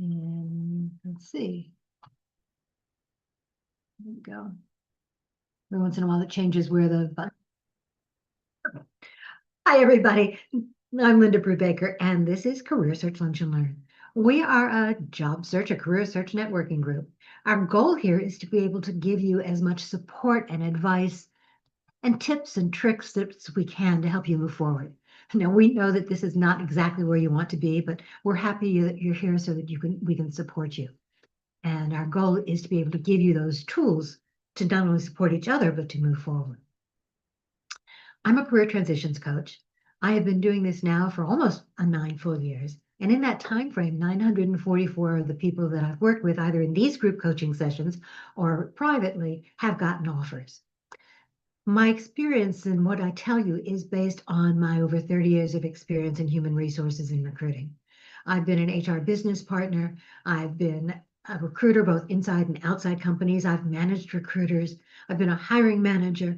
And let's see. There we go. Every once in a while it changes where the button. Hi, everybody. I'm Linda Brubaker, and this is Career Search Lunch and Learn. We are a job search, a career search networking group. Our goal here is to be able to give you as much support and advice and tips and tricks that we can to help you move forward. Now, we know that this is not exactly where you want to be, but we're happy that you're here so that we can support you. And our goal is to be able to give you those tools to not only support each other, but to move forward. I'm a career transitions coach. I have been doing this now for almost 9 full years. And in that time frame, 944 of the people that I've worked with, either in these group coaching sessions or privately, have gotten offers. My experience and what I tell you is based on my over 30 years of experience in human resources and recruiting. I've been an HR business partner. I've been a recruiter, both inside and outside companies. I've managed recruiters. I've been a hiring manager.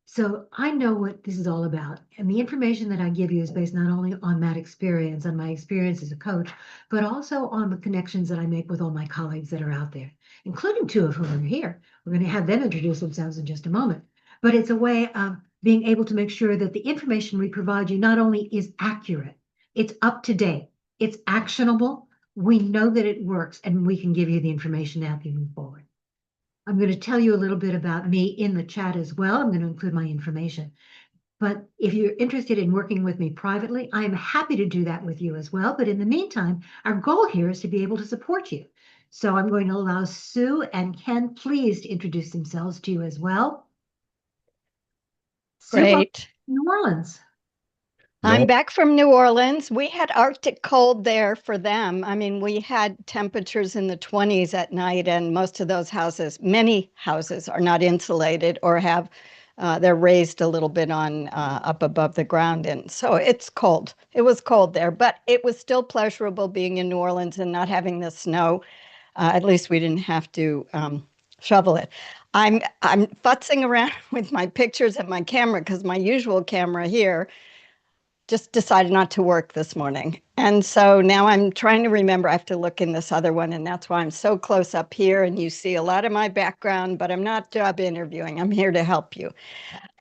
So I know what this is all about. And the information that I give you is based not only on that experience, on my experience as a coach, but also on the connections that I make with all my colleagues that are out there, including 2 of whom are here. We're going to have them introduce themselves in just a moment. But it's a way of being able to make sure that the information we provide you not only is accurate, it's up to date, it's actionable. We know that it works, and we can give you the information to help you move forward. I'm going to tell you a little bit about me in the chat as well. I'm going to include my information. But if you're interested in working with me privately, I am happy to do that with you as well. But in the meantime, our goal here is to be able to support you. So I'm going to allow Sue and Ken, please, to introduce themselves to you as well. Sue, Great. New Orleans. I'm back from New Orleans. We had Arctic cold there for them. I mean, we had temperatures in the 20s at night, and most of those houses, many houses, are not insulated or have they're raised a little bit on up above the ground, and so it's cold. It was cold there, but it was still pleasurable being in New Orleans and not having the snow. At least we didn't have to shovel it. I'm futzing around with my pictures and my camera because my usual camera here just decided not to work this morning. And so now I'm trying to remember, I have to look in this other one, and that's why I'm so close up here and you see a lot of my background, but I'm not job interviewing. I'm here to help you.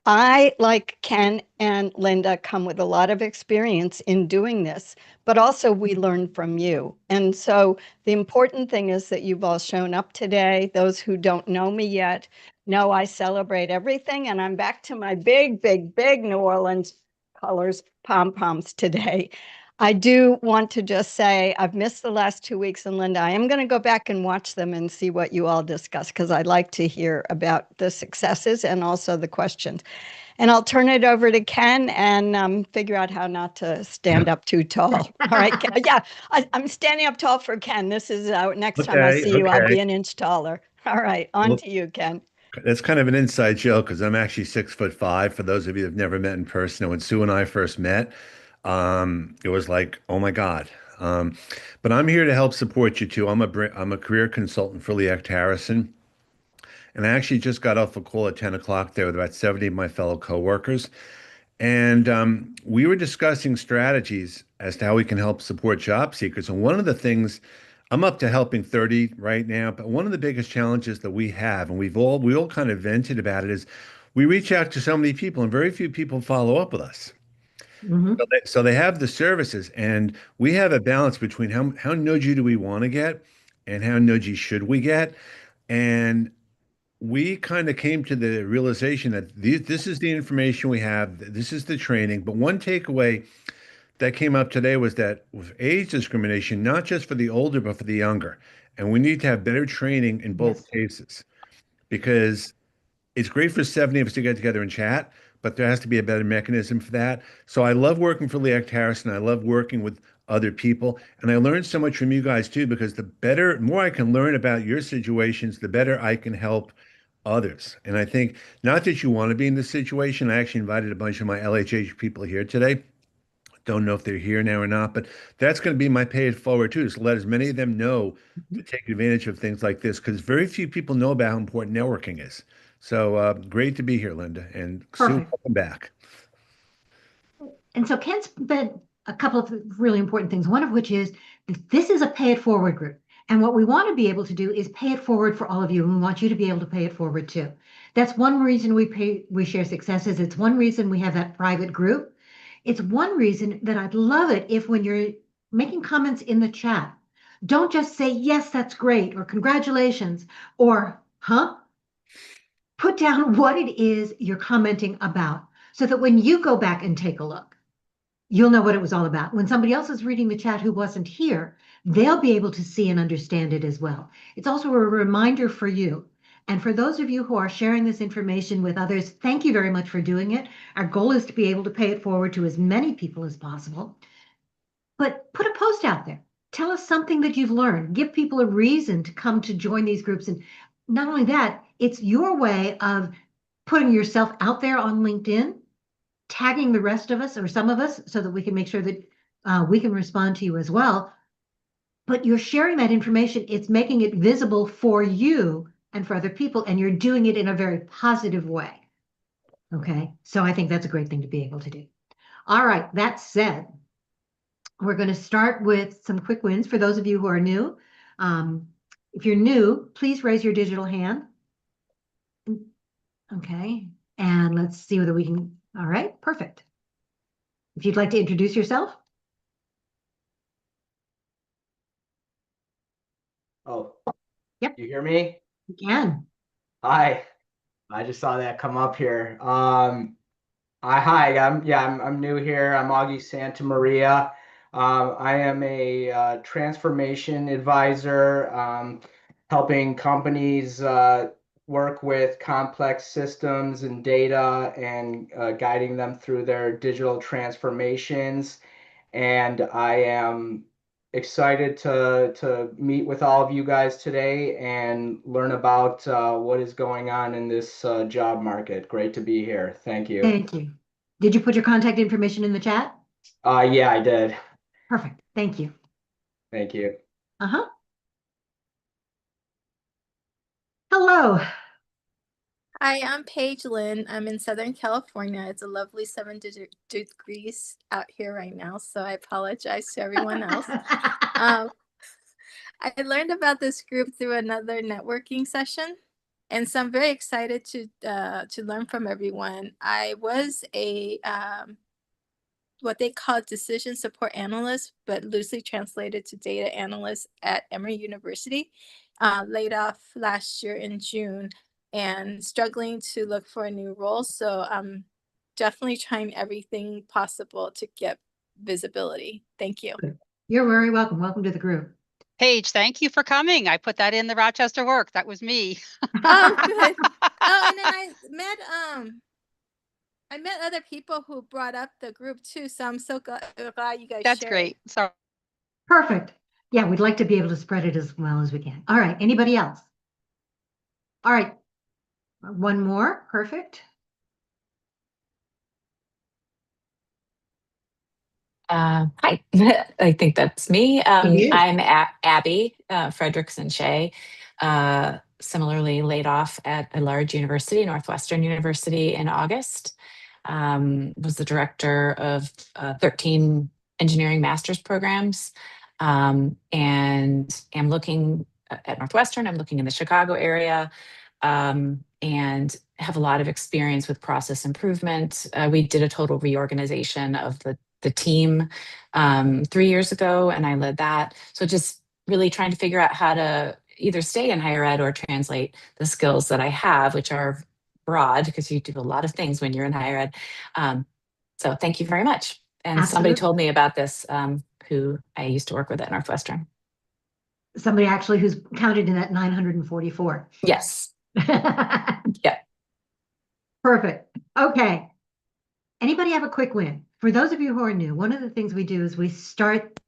I, like Ken and Linda, come with a lot of experience in doing this, but also we learn from you. And so the important thing is that you've all shown up today. Those who don't know me yet know I celebrate everything, and I'm back to my big, big, big New Orleans colors, pom-poms today. I do want to just say I've missed the last 2 weeks, and Linda, I am going to go back and watch them and see what you all discuss, because I'd like to hear about the successes and also the questions. And I'll turn it over to Ken and figure out how not to stand up too tall. All right, Ken. Yeah, I'm standing up tall for Ken. This is next time I see you, I'll be an inch taller. All right, on to you, Ken. That's kind of an inside joke because I'm actually 6'5". For those of you who've never met in person, and when Sue and I first met, it was like, oh my God. But I'm here to help support you too. I'm a career consultant for Leac Harrison, and I actually just got off a call at 10 o'clock there with about 70 of my fellow coworkers, and we were discussing strategies as to how we can help support job seekers. And one of the things I'm up to helping 30 right now, but one of the biggest challenges that we have, and we all kind of vented about it, is we reach out to so many people and very few people follow up with us. So they have the services, and we have a balance between how nudgy do we want to get and how nudgy should we get. And we kind of came to the realization that this is the information we have, this is the training. But one takeaway that came up today was that with age discrimination, not just for the older, but for the younger. And we need to have better training in both cases because it's great for 70 of us to get together and chat, but there has to be a better mechanism for that. So I love working for Leac Harrison. I love working with other people. And I learned so much from you guys too, because the more I can learn about your situations, the better I can help others. And I think not that you want to be in this situation. I actually invited a bunch of my LHH people here today. Don't know if they're here now or not, but that's going to be my pay it forward too, is to let as many of them know to take advantage of things like this, because very few people know about how important networking is. So great to be here, Linda, and Sue, welcome back. And so Ken's been a couple of really important things, one of which is that this is a pay it forward group. And what we want to be able to do is pay it forward for all of you. And we want you to be able to pay it forward too. That's one reason we share successes. It's one reason we have that private group. It's one reason that I'd love it if when you're making comments in the chat, don't just say, yes, that's great, or congratulations, or huh? Put down what it is you're commenting about so that when you go back and take a look, you'll know what it was all about. When somebody else is reading the chat who wasn't here, they'll be able to see and understand it as well. It's also a reminder for you. And for those of you who are sharing this information with others, thank you very much for doing it. Our goal is to be able to pay it forward to as many people as possible. But put a post out there. Tell us something that you've learned. Give people a reason to come to join these groups. And not only that, it's your way of putting yourself out there on LinkedIn, tagging the rest of us or some of us so that we can make sure that we can respond to you as well. But you're sharing that information. It's making it visible for you and for other people, and you're doing it in a very positive way. Okay, so I think that's a great thing to be able to do. All right, that said, we're going to start with some quick wins for those of you who are new. If you're new, please raise your digital hand. Okay, and let's see whether we can. All right, perfect. If you'd like to introduce yourself. Oh, Yep. You hear me? You can. Hi. I just saw that come up here. I'm new here. I'm Augie Santa Maria. I am a transformation advisor, helping companies work with complex systems and data and guiding them through their digital transformations. And I am excited to meet with all of you guys today and learn about what is going on in this job market. Great to be here. Thank you. Thank you. Did you put your contact information in the chat? Yeah, I did. Perfect. Thank you. Thank you. Uh-huh. Hello. Hi, I'm Paige Lynn. I'm in Southern California. It's a lovely 7 degrees out here right now, so I apologize to everyone else. I learned about this group through another networking session, and so I'm very excited to learn from everyone. I was a what they call decision support analyst, but loosely translated to data analyst at Emory University, laid off last year in June and struggling to look for a new role. So I'm definitely trying everything possible to get visibility. Thank you. You're very welcome. Welcome to the group. Paige, thank you for coming. I put that in the Rochester work. That was me. Oh, good. Oh, and then I met other people who brought up the group too. So I'm so glad you guys That's shared. great. Sorry. Perfect. Yeah, we'd like to be able to spread it as well as we can. All right. Anybody else? All right. One more. Perfect. Hi, I think that's me. It is. I'm Abby Fredrickson Shea, similarly laid off at a large university, Northwestern University, in August. Was the director of 13 engineering master's programs, and am looking at Northwestern. I'm looking in the Chicago area, and have a lot of experience with process improvement. We did a total reorganization of the team 3 years ago, and I led that. So just really trying to figure out how to either stay in higher ed or translate the skills that I have, which are broad because you do a lot of things when you're in higher ed. So thank you very much. And somebody Absolutely. told me about this, who I used to work with at Northwestern. Somebody actually who's counted in that 944. Yes. Yeah. Perfect. Okay. Anybody have a quick win? For those of you who are new, one of the things we do is we start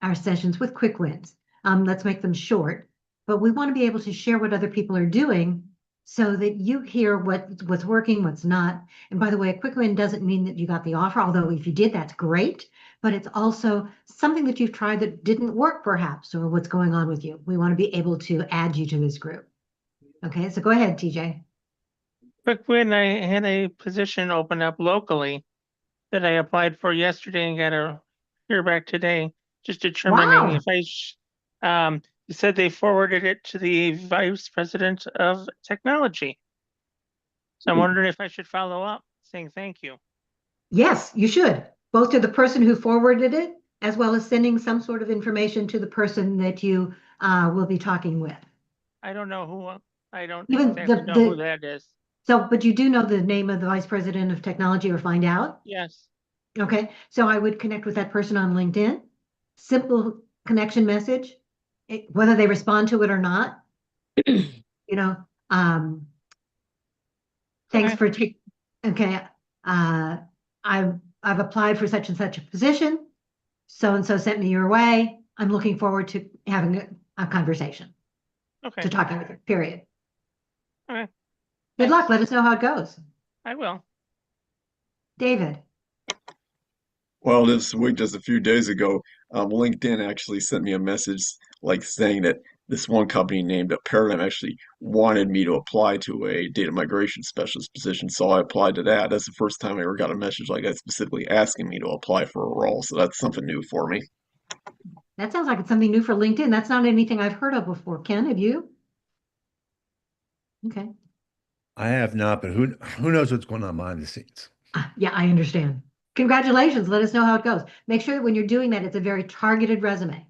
our sessions with quick wins. Let's make them short, but we want to be able to share what other people are doing so that you hear what's working, what's not. And by the way, a quick win doesn't mean that you got the offer, although if you did, that's great, but it's also something that you've tried that didn't work perhaps, or what's going on with you. We want to be able to add you to this group. Okay, so go ahead, TJ. Quick win, I had a position open up locally that I applied for yesterday and got a hear back today, just determining Wow. if you said they forwarded it to the Vice President of Technology. So I'm wondering if I should follow up saying thank you. Yes, you should, both to the person who forwarded it, as well as sending some sort of information to the person that you will be talking with. I don't know who, I don't Even exactly know who that is. So, but you do know the name of the Vice President of Technology or find out? Yes. Okay, so I would connect with that person on LinkedIn. Simple connection message, whether they respond to it or not. You know, thanks Okay. for taking. Okay, I've applied for such and such a position. So and so sent me your way. I'm looking forward to having a conversation, Okay. to talking with you. Period. Okay. Good Thanks. luck. Let us know how it goes. I will. David. Well, this week, just a few days ago, LinkedIn actually sent me a message like saying that this one company named Paradigm actually wanted me to apply to a data migration specialist position. So I applied to that. That's the first time I ever got a message like that specifically asking me to apply for a role. So that's something new for me. That sounds like it's something new for LinkedIn. That's not anything I've heard of before. Ken, have you? Okay. I have not, but who knows what's going on behind the scenes? Yeah, I understand. Congratulations. Let us know how it goes. Make sure that when you're doing that, it's a very targeted resume, a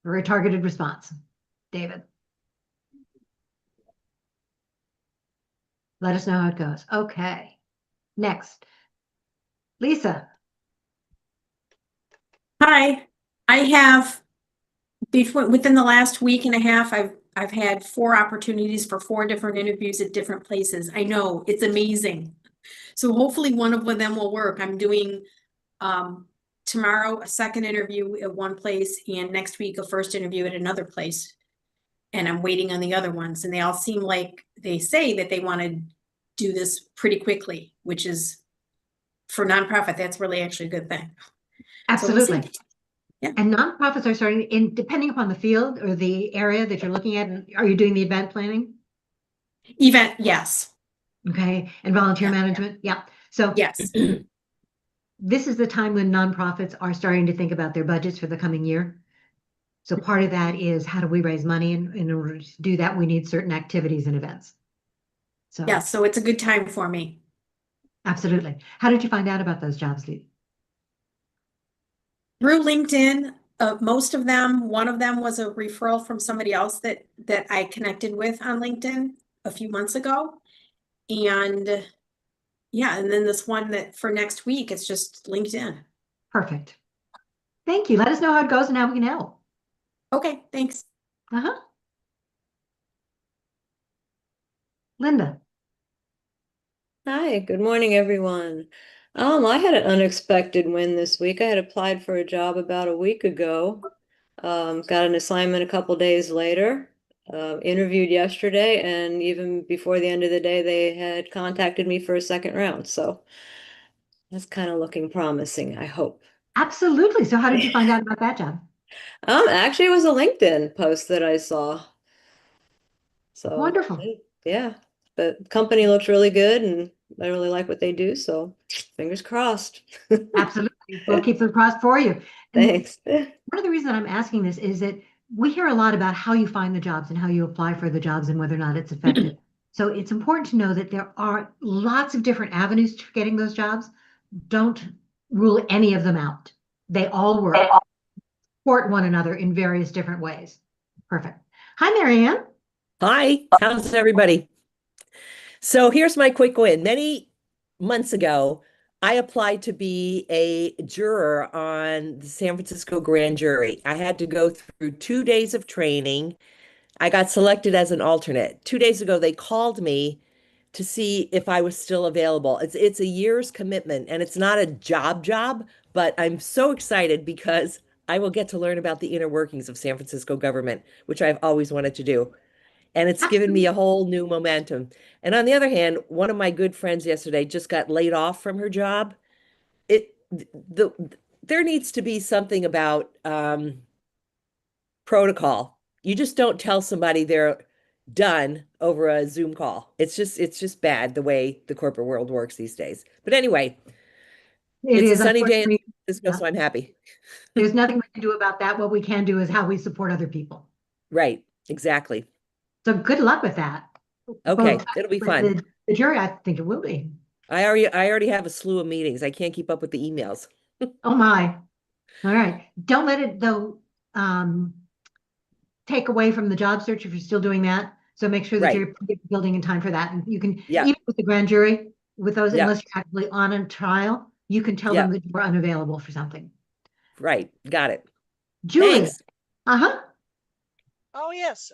very targeted response. David. Let us know how it goes. Okay. Next. Lisa. Hi, I have within the last week and a half, I've had 4 opportunities for 4 different interviews at different places. I know, it's amazing. So hopefully one of them will work. I'm doing tomorrow a second interview at one place and next week a first interview at another place. And I'm waiting on the other ones, and they all seem like they say that they want to do this pretty quickly, which is for nonprofit, that's really actually a good thing. So we'll see. Absolutely. Yeah. And nonprofits are starting in, depending upon the field or the area that you're looking at. Are you doing the event planning? Event, yes. Okay. And volunteer management? Yeah. So Yes. this is the time when nonprofits are starting to think about their budgets for the coming year. So part of that is how do we raise money? And in order to do that, we need certain activities and events. So Yeah, so it's a good time for me. absolutely. How did you find out about those jobs, Lee? Through LinkedIn, most of them, one of them was a referral from somebody else that I connected with on LinkedIn a few months ago. And yeah, and then this one that for next week, it's just LinkedIn. Perfect. Thank you. Let us know how it goes and how we can help. Okay, thanks. Uh-huh. Linda. Hi, good morning, everyone. I had an unexpected win this week. I had applied for a job about a week ago. Got an assignment a couple days later. Interviewed yesterday, and even before the end of the day, they had contacted me for a second round. So that's kind of looking promising, I hope. Absolutely. So how did you find out about that job? Actually, it was a LinkedIn post that I saw. So Wonderful. yeah, the company looks really good, and I really like what they do. So fingers crossed. Absolutely. We'll keep them crossed for you. And Thanks. one of the reasons I'm asking this is that we hear a lot about how you find the jobs and how you apply for the jobs and whether or not it's effective. So it's important to know that there are lots of different avenues to getting those jobs. Don't rule any of them out. They all work, support one another in various different ways. Perfect. Hi, Marianne. Hi, how's everybody? So here's my quick win. Many months ago, I applied to be a juror on the San Francisco grand jury. I had to go through 2 days of training. I got selected as an alternate. 2 days ago, they called me to see if I was still available. It's a year's commitment, and it's not a job, but I'm so excited because I will get to learn about the inner workings of San Francisco government, which I've always wanted to do. And it's given me a whole new momentum. And on the other hand, one of my good friends yesterday just got laid off from her job. There needs to be something about protocol. You just don't tell somebody they're done over a Zoom call. It's just bad the way the corporate world works these days. But anyway, It it's is a sunny day. Francisco, so I'm happy. There's nothing we can do about that. What we can do is how we support other people. Right, exactly. So good luck with that. Okay, Both it'll be with fun. the jury, I think it will be. I already have a slew of meetings. I can't keep up with the emails. Oh my. All right. Don't let it though take away from the job search if you're still doing that. So make sure that Right. you're building in time for that. And you can, Yeah. even with the grand jury, with those, Yeah. unless you're actually on a trial, you can tell Yeah. them that you're unavailable for something. Right, got it. Julie. Thanks. Uh-huh. Oh, yes.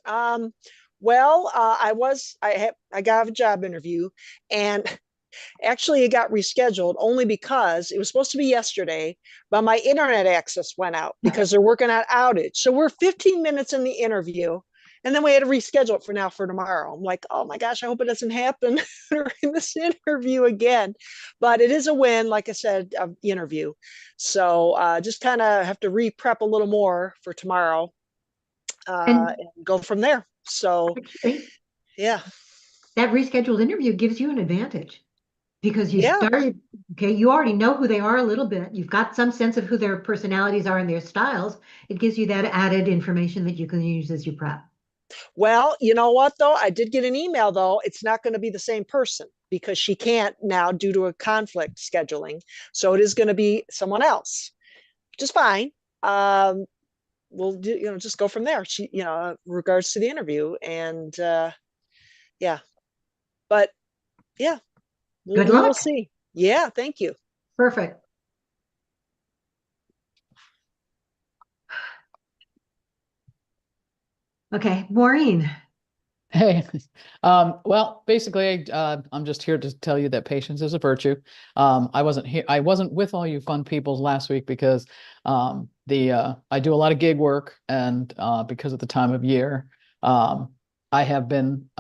Well, I got a job interview, and actually it got rescheduled only because it was supposed to be yesterday, but my internet access went out because they're working on outage. So we're 15 minutes in the interview, and then we had to reschedule it for tomorrow. I'm like, oh my gosh, I hope it doesn't happen during this interview again. But it is a win, like I said, of the interview. So just kind of have to re-prep a little more for tomorrow. And go from there. So, actually, yeah. That rescheduled interview gives you an advantage because you Yeah. started, okay, you already know who they are a little bit. You've got some sense of who their personalities are and their styles. It gives you that added information that you can use as you prep. Well, you know what, though? I did get an email, though. It's not going to be the same person because she can't now due to a conflict scheduling. So it is going to be someone else, which is fine. We'll do, just go from there. She, regards to the interview, and yeah, but yeah, Good luck. we'll see. Yeah, thank you. Perfect. Okay, Maureen. Hey, well, basically, I'm just here to tell you that patience is a virtue. I wasn't with all you fun people last week because I do a lot of gig work, and because of the time of year, I have been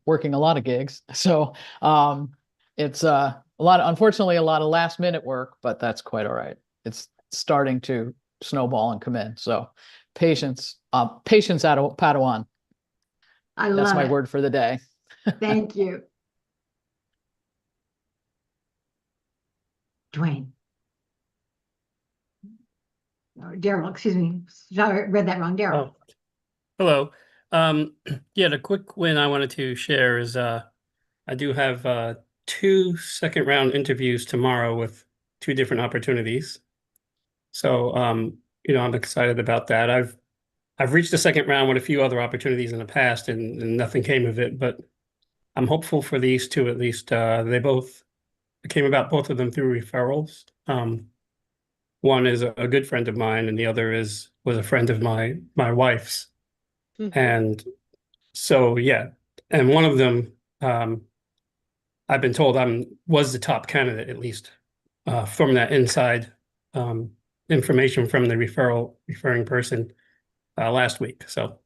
working a lot of gigs. So it's unfortunately, a lot of last minute work, but that's quite all right. It's starting to snowball and come in. So patience out of Padawan. That's my word for the day. Thank you. Dwayne. Or Daryl, excuse me. Sorry, read that wrong. Daryl. Oh, hello. Yeah, the quick win I wanted to share is I do have 2 second round interviews tomorrow with 2 different opportunities. So I'm excited about that. I've reached the second round with a few other opportunities in the past and nothing came of it, but I'm hopeful for these 2 at least. They both came about, both of them through referrals. One is a good friend of mine, and the other was a friend of my wife's. Mhm. And so, yeah, and one of them, I've been told was the top candidate, at least from that inside information from the referring person last week. So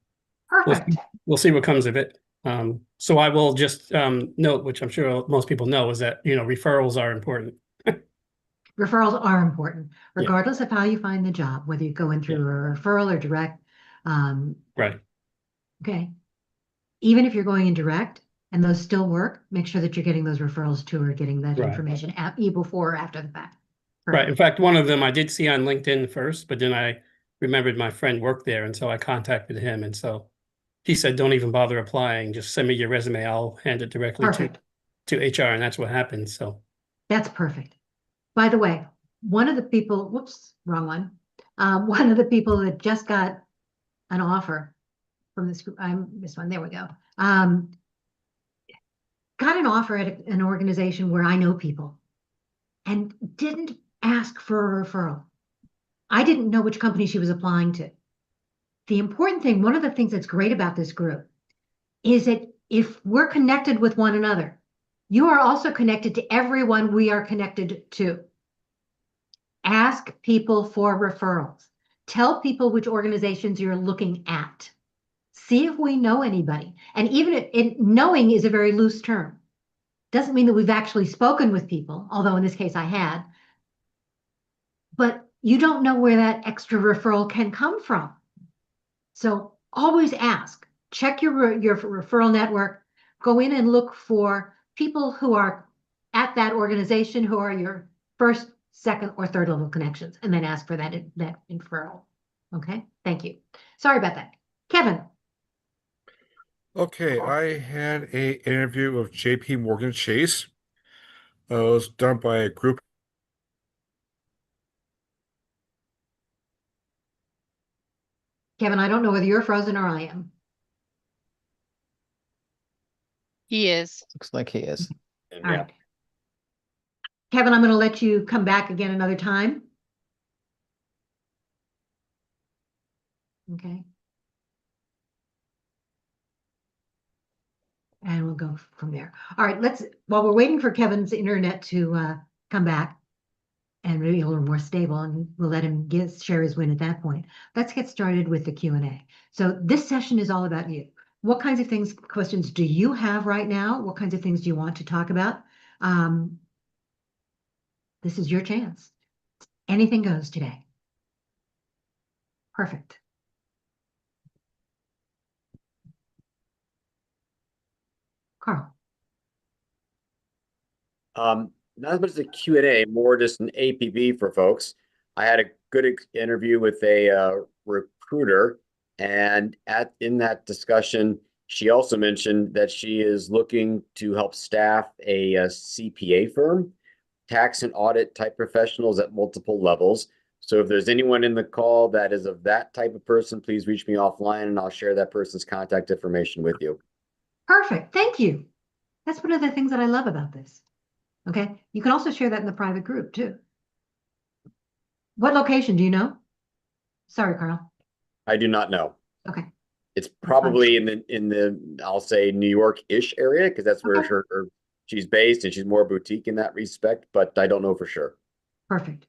Perfect. we'll see what comes of it. So I will just note, which I'm sure most people know, is that referrals are important. Referrals are important, regardless of how you find the job, whether you go in through a referral or direct. Right. Okay. Even if you're going in direct and those still work, make sure that you're getting those referrals too, or getting that Right. information before or after the fact. Right. In fact, one of them I did see on LinkedIn first, but then I remembered my friend worked there, and so I contacted him. And so he said, "Don't even bother applying. Just send me your resume. I'll hand it directly Perfect. to HR." And that's what happened. So That's perfect. By the way, one of the people, whoops, wrong one. One of the people that just got an offer from this group, this one, there we go. Got an offer at an organization where I know people and didn't ask for a referral. I didn't know which company she was applying to. The important thing, one of the things that's great about this group is that if we're connected with one another, you are also connected to everyone we are connected to. Ask people for referrals. Tell people which organizations you're looking at. See if we know anybody. And even if knowing is a very loose term. Doesn't mean that we've actually spoken with people, although in this case I had. But you don't know where that extra referral can come from. So always ask. Check your referral network. Go in and look for people who are at that organization, who are your first, second or third level connections, and then ask for that referral. Okay, thank you. Sorry about that. Kevin. Okay, I had a interview with JP Morgan Chase. It was done by a group. Kevin, I don't know whether you're frozen or I am. He is. Looks like he is. All right. Kevin, I'm going to let you come back again another time. Okay. And we'll go from there. All right, while we're waiting for Kevin's internet to come back and maybe a little more stable, and we'll let him share his win at that point. Let's get started with the Q&A. So this session is all about you. What kinds of questions do you have right now? What kinds of things do you want to talk about? This is your chance. Anything goes today. Perfect. Carl. Not as much as a Q&A, more just an APB for folks. I had a good interview with a recruiter, and in that discussion, she also mentioned that she is looking to help staff a CPA firm, tax and audit type professionals at multiple levels. So if there's anyone in the call that is of that type of person, please reach me offline and I'll share that person's contact information with you. Perfect. Thank you. That's one of the things that I love about this. Okay. You can also share that in the private group too. What location do you know? Sorry, Carl. I do not know. Okay. It's probably in the I'll say New York-ish area, because that's where she's based, and she's more boutique in that respect, but I don't know for sure. Perfect.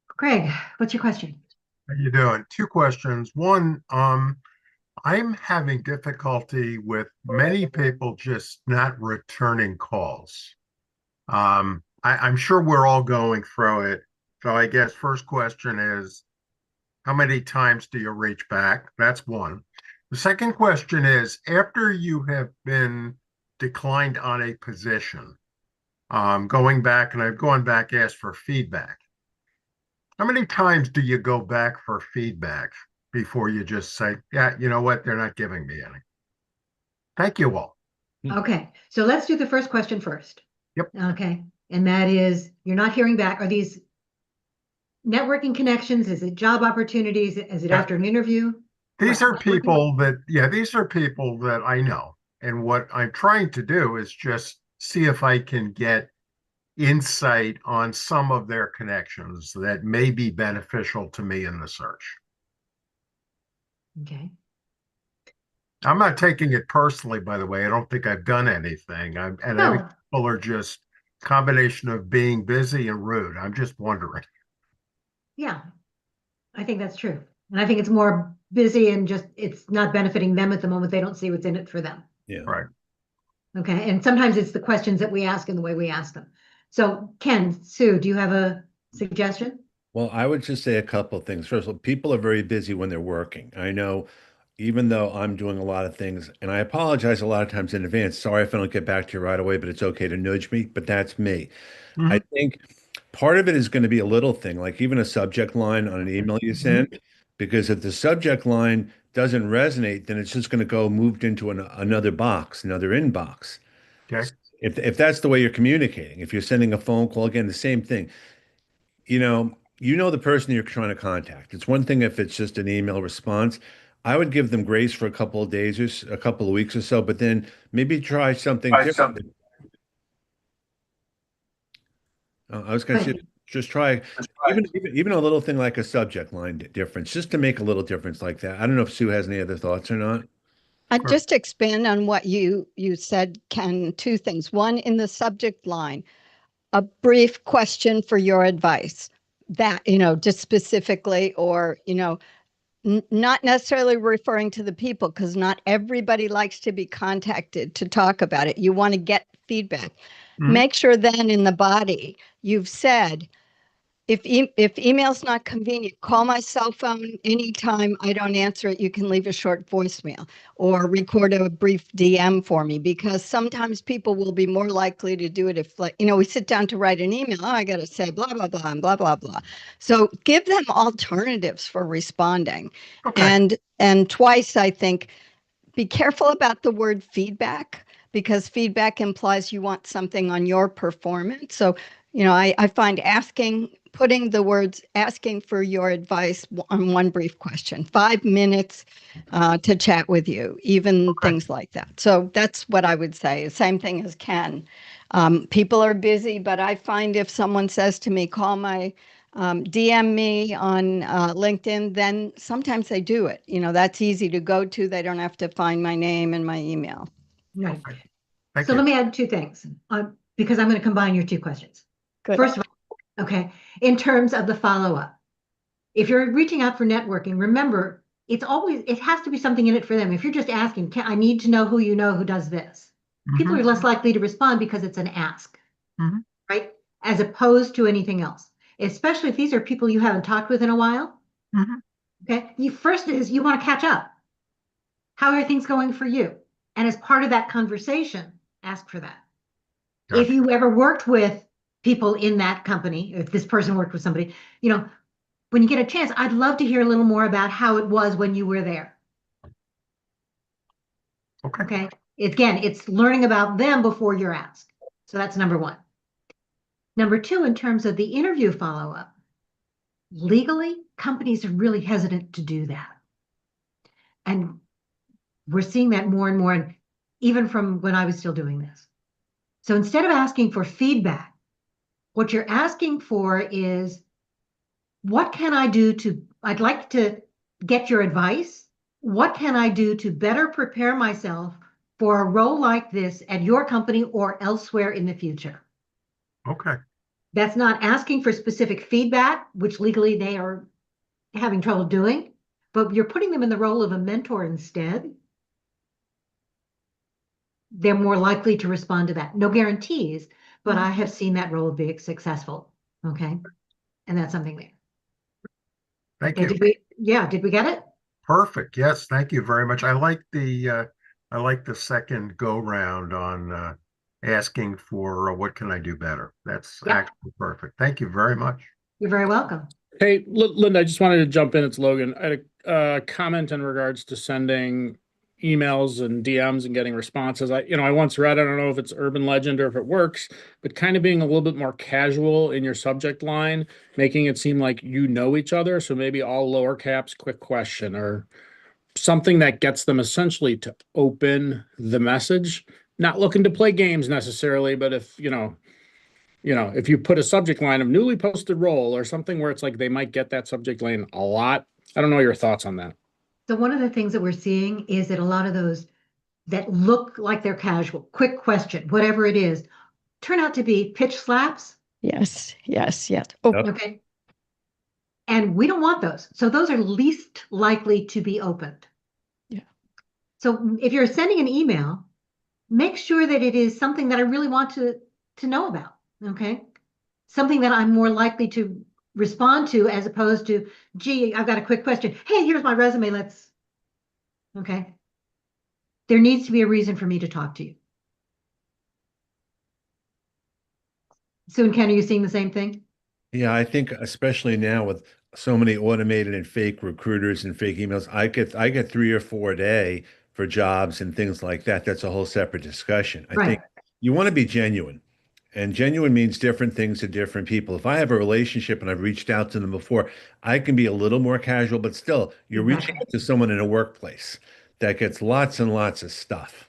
Craig, what's your question? How you doing? Two questions. One, I'm having difficulty with many people just not returning calls. I'm sure we're all going through it. So I guess first question is, how many times do you reach back? That's one. The second question is, after you have been declined on a position, going back, and I've gone back, asked for feedback. How many times do you go back for feedback before you just say, yeah, you know what, they're not giving me any? Thank you all. Okay, so let's do the first question first. Yep. Okay, and that is, you're not hearing back. Are these networking connections? Is it job opportunities? Is it after an interview? These are people that I know. And what I'm trying to do is just see if I can get insight on some of their connections that may be beneficial to me in the search. Okay. I'm not taking it personally, by the way. I don't think I've done anything. I think people are just a combination of being busy and rude. I'm just wondering. Yeah, I think that's true. And I think it's more busy and just it's not benefiting them at the moment. They don't see what's in it for them. Yeah. Right. Okay. And sometimes it's the questions that we ask and the way we ask them. So Ken, Sue, do you have a suggestion? Well, I would just say a couple of things. First of all, people are very busy when they're working. I know, even though I'm doing a lot of things, and I apologize a lot of times in advance. Sorry if I don't get back to you right away, but it's okay to nudge me, but that's me. I think part of it is going to be a little thing, like even a subject line on an email you send, because if the subject line doesn't resonate, then it's just going to go moved into another box, another inbox. Okay. If that's the way you're communicating, if you're sending a phone call, again, the same thing. You know the person you're trying to contact. It's one thing if it's just an email response. I would give them grace for a couple of days or a couple of weeks or so, but then maybe try something different. I was going to say, just try even a little thing like a subject line difference, just to make a little difference like that. I don't know if Sue has any other thoughts or not. I'd just expand on what you said, Ken. Two things. One, in the subject line, a brief question for your advice. That, just specifically, or, not necessarily referring to the people, because not everybody likes to be contacted to talk about it. You want to get feedback. Make sure then in the body you've said, if email's not convenient, call my cell phone anytime I don't answer it. You can leave a short voicemail or record a brief DM for me, because sometimes people will be more likely to do it if, like, we sit down to write an email. Oh, I got to say blah, blah, blah, and blah, blah, blah. So give them alternatives for responding. Okay. And twice, I think, be careful about the word feedback, because feedback implies you want something on your performance. So, I find putting the words asking for your advice on one brief question, 5 minutes to chat with you, even things like that. So that's what I would say. Same thing as Ken. People are busy, but I find if someone says to me, DM me on LinkedIn, then sometimes they do it. That's easy to go to. They don't have to find my name and my email. Right. Thank So you. let me add two things, because I'm going to combine your two questions. Good. First of all, okay, in terms of the follow-up, if you're reaching out for networking, remember, it has to be something in it for them. If you're just asking, I need to know who does this. People are less likely to respond because it's an ask, right? As opposed to anything else, especially if these are people you haven't talked with in a while. Okay, first you want to catch up. How are things going for you? And as part of that conversation, ask for that. Gotcha. If you ever worked with people in that company, if this person worked with somebody, when you get a chance, I'd love to hear a little more about how it was when you were there. Okay. It's learning about them before you're asked. So that's number one. Number two, in terms of the interview follow-up, legally, companies are really hesitant to do that. And we're seeing that more and more, even from when I was still doing this. So instead of asking for feedback, what you're asking for is, what can I do I'd like to get your advice. What can I do to better prepare myself for a role like this at your company or elsewhere in the future? Okay. That's not asking for specific feedback, which legally they are having trouble doing, but you're putting them in the role of a mentor instead. They're more likely to respond to that. No guarantees, but I have seen that role be successful. Okay. And that's something there. Thank Okay, you. Did we get it? Perfect. Yes, thank you very much. I like the second go round on asking for what can I do better. That's actually perfect. Thank you very much. You're very welcome. Hey, Linda, I just wanted to jump in. It's Logan. I had a comment in regards to sending emails and DMs and getting responses. I once read, I don't know if it's urban legend or if it works, but kind of being a little bit more casual in your subject line, making it seem like you know each other. So maybe all lower caps, quick question, or something that gets them essentially to open the message. Not looking to play games necessarily, but if if you put a subject line of newly posted role or something where it's like they might get that subject line a lot. I don't know your thoughts on that. So one of the things that we're seeing is that a lot of those that look like they're casual, quick question, whatever it is, turn out to be pitch slaps. Yes. Oh, okay. And we don't want those. So those are least likely to be opened. Yeah. So if you're sending an email, make sure that it is something that I really want to know about. Okay. Something that I'm more likely to respond to, as opposed to, gee, I've got a quick question. Hey, here's my resume. Okay. There needs to be a reason for me to talk to you. Sue and Ken, are you seeing the same thing? Yeah, I think especially now with so many automated and fake recruiters and fake emails, I get 3 or 4 a day for jobs and things like that. That's a whole separate discussion. I think you want to be genuine. And genuine means different things to different people. If I have a relationship and I've reached out to them before, I can be a little more casual, but still, you're reaching out to someone in a workplace that gets lots and lots of stuff.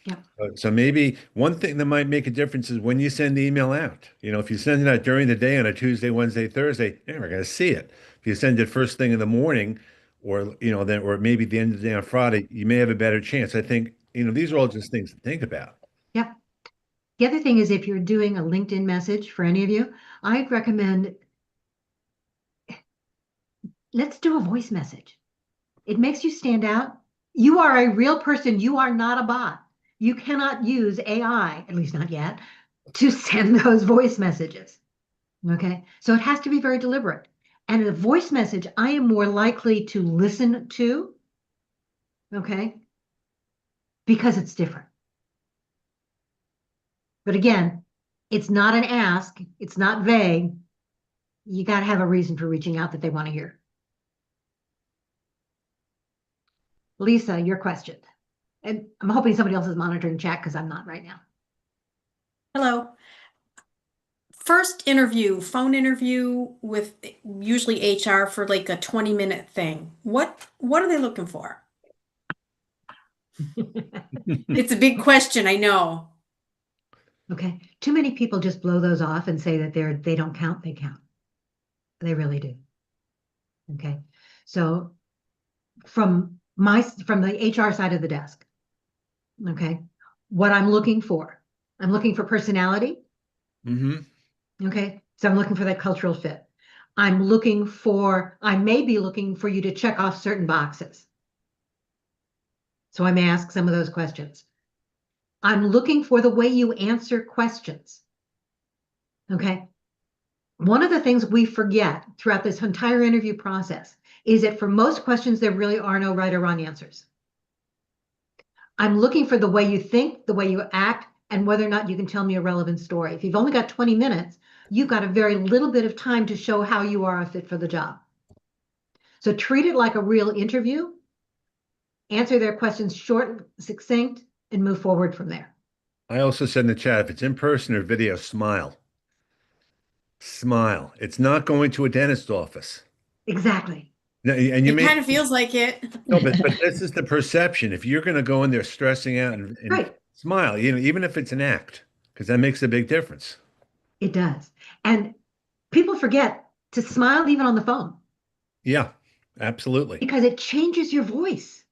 Yeah. So maybe one thing that might make a difference is when you send the email out. If you send it out during the day on a Tuesday, Wednesday, Thursday, you're not going to see it. If you send it first thing in the morning, or or maybe the end of the day on Friday, you may have a better chance. I think these are all just things to think about. Yep. The other thing is, if you're doing a LinkedIn message for any of you, I'd recommend, let's do a voice message. It makes you stand out. You are a real person. You are not a bot. You cannot use AI, at least not yet, to send those voice messages. Okay, so it has to be very deliberate. And a voice message, I am more likely to listen to, okay, because it's different. But again, it's not an ask, it's not vague. You got to have a reason for reaching out that they want to hear. Lisa, your question. And I'm hoping somebody else is monitoring chat because I'm not right now. Hello. First interview, phone interview with usually HR for like a 20-minute thing. What are they looking for? It's a big question, I know. Okay. Too many people just blow those off and say that they don't count, they count. They really do. Okay. So from the HR side of the desk, okay, what I'm looking for personality. Mm-hmm. Okay. So I'm looking for that cultural fit. I may be looking for you to check off certain boxes. So I may ask some of those questions. I'm looking for the way you answer questions. Okay. One of the things we forget throughout this entire interview process is that for most questions, there really are no right or wrong answers. I'm looking for the way you think, the way you act, and whether or not you can tell me a relevant story. If you've only got 20 minutes, you've got a very little bit of time to show how you are a fit for the job. So treat it like a real interview, answer their questions short, succinct, and move forward from there. I also said in the chat, if it's in person or video, smile. Smile. It's not going to a dentist office. Exactly. And you It kind of feels like it. No, but this is the perception. If you're going to go in there stressing out and Right. smile, even if it's an act, because that makes a big difference. It does. And people forget to smile even on the phone. Yeah, absolutely. Because it changes your voice.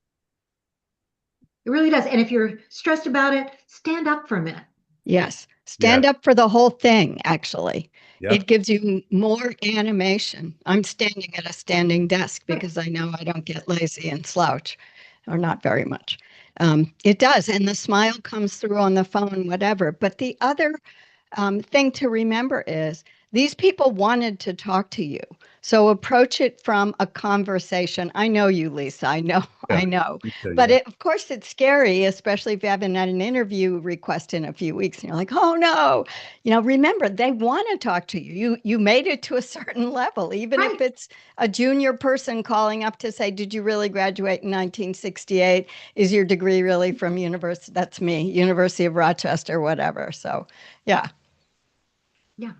It really does. And if you're stressed about it, stand up for a minute. Yes. Stand up for the whole thing, actually. Yep. It gives you more animation. I'm standing at a standing desk because I know I don't get lazy and slouch, or not very much. It does. And the smile comes through on the phone, whatever. But the other thing to remember is these people wanted to talk to you. So approach it from a conversation. I know you, Lisa. I know. Yeah, I know. me too, But yeah. of course, it's scary, especially if you haven't had an interview request in a few weeks and you're like, oh no. Remember, they want to talk to you. You made it to a certain level, even if it's a junior person calling up to say, did you really graduate in 1968? Is your degree really from that's me, University of Rochester, whatever. So, yeah. Yeah.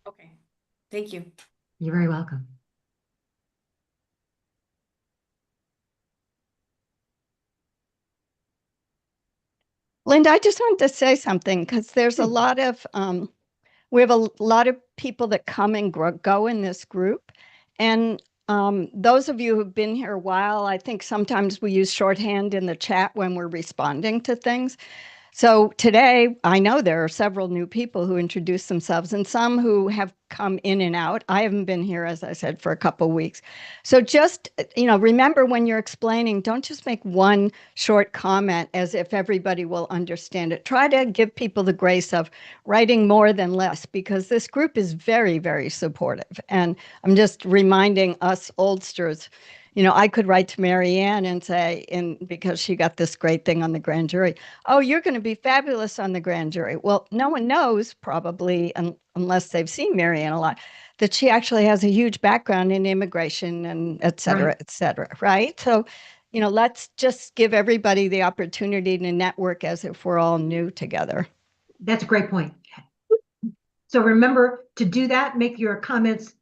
Okay. Thank you. You're very welcome. Linda, I just wanted to say something because there's a lot of, we have a lot of people that come and go in this group. And those of you who've been here a while, I think sometimes we use shorthand in the chat when we're responding to things. So today, I know there are several new people who introduced themselves and some who have come in and out. I haven't been here, as I said, for a couple of weeks. So just, remember when you're explaining, don't just make one short comment as if everybody will understand it. Try to give people the grace of writing more than less, because this group is very, very supportive. And I'm just reminding us oldsters, I could write to Mary Ann and say, because she got this great thing on the grand jury, oh, you're going to be fabulous on the grand jury. Well, no one knows probably, unless they've seen Mary Ann a lot, that she actually has a huge background in immigration and et cetera, right? So, let's just give everybody the opportunity to network as if we're all new together. That's a great point. So remember to do that, make your comments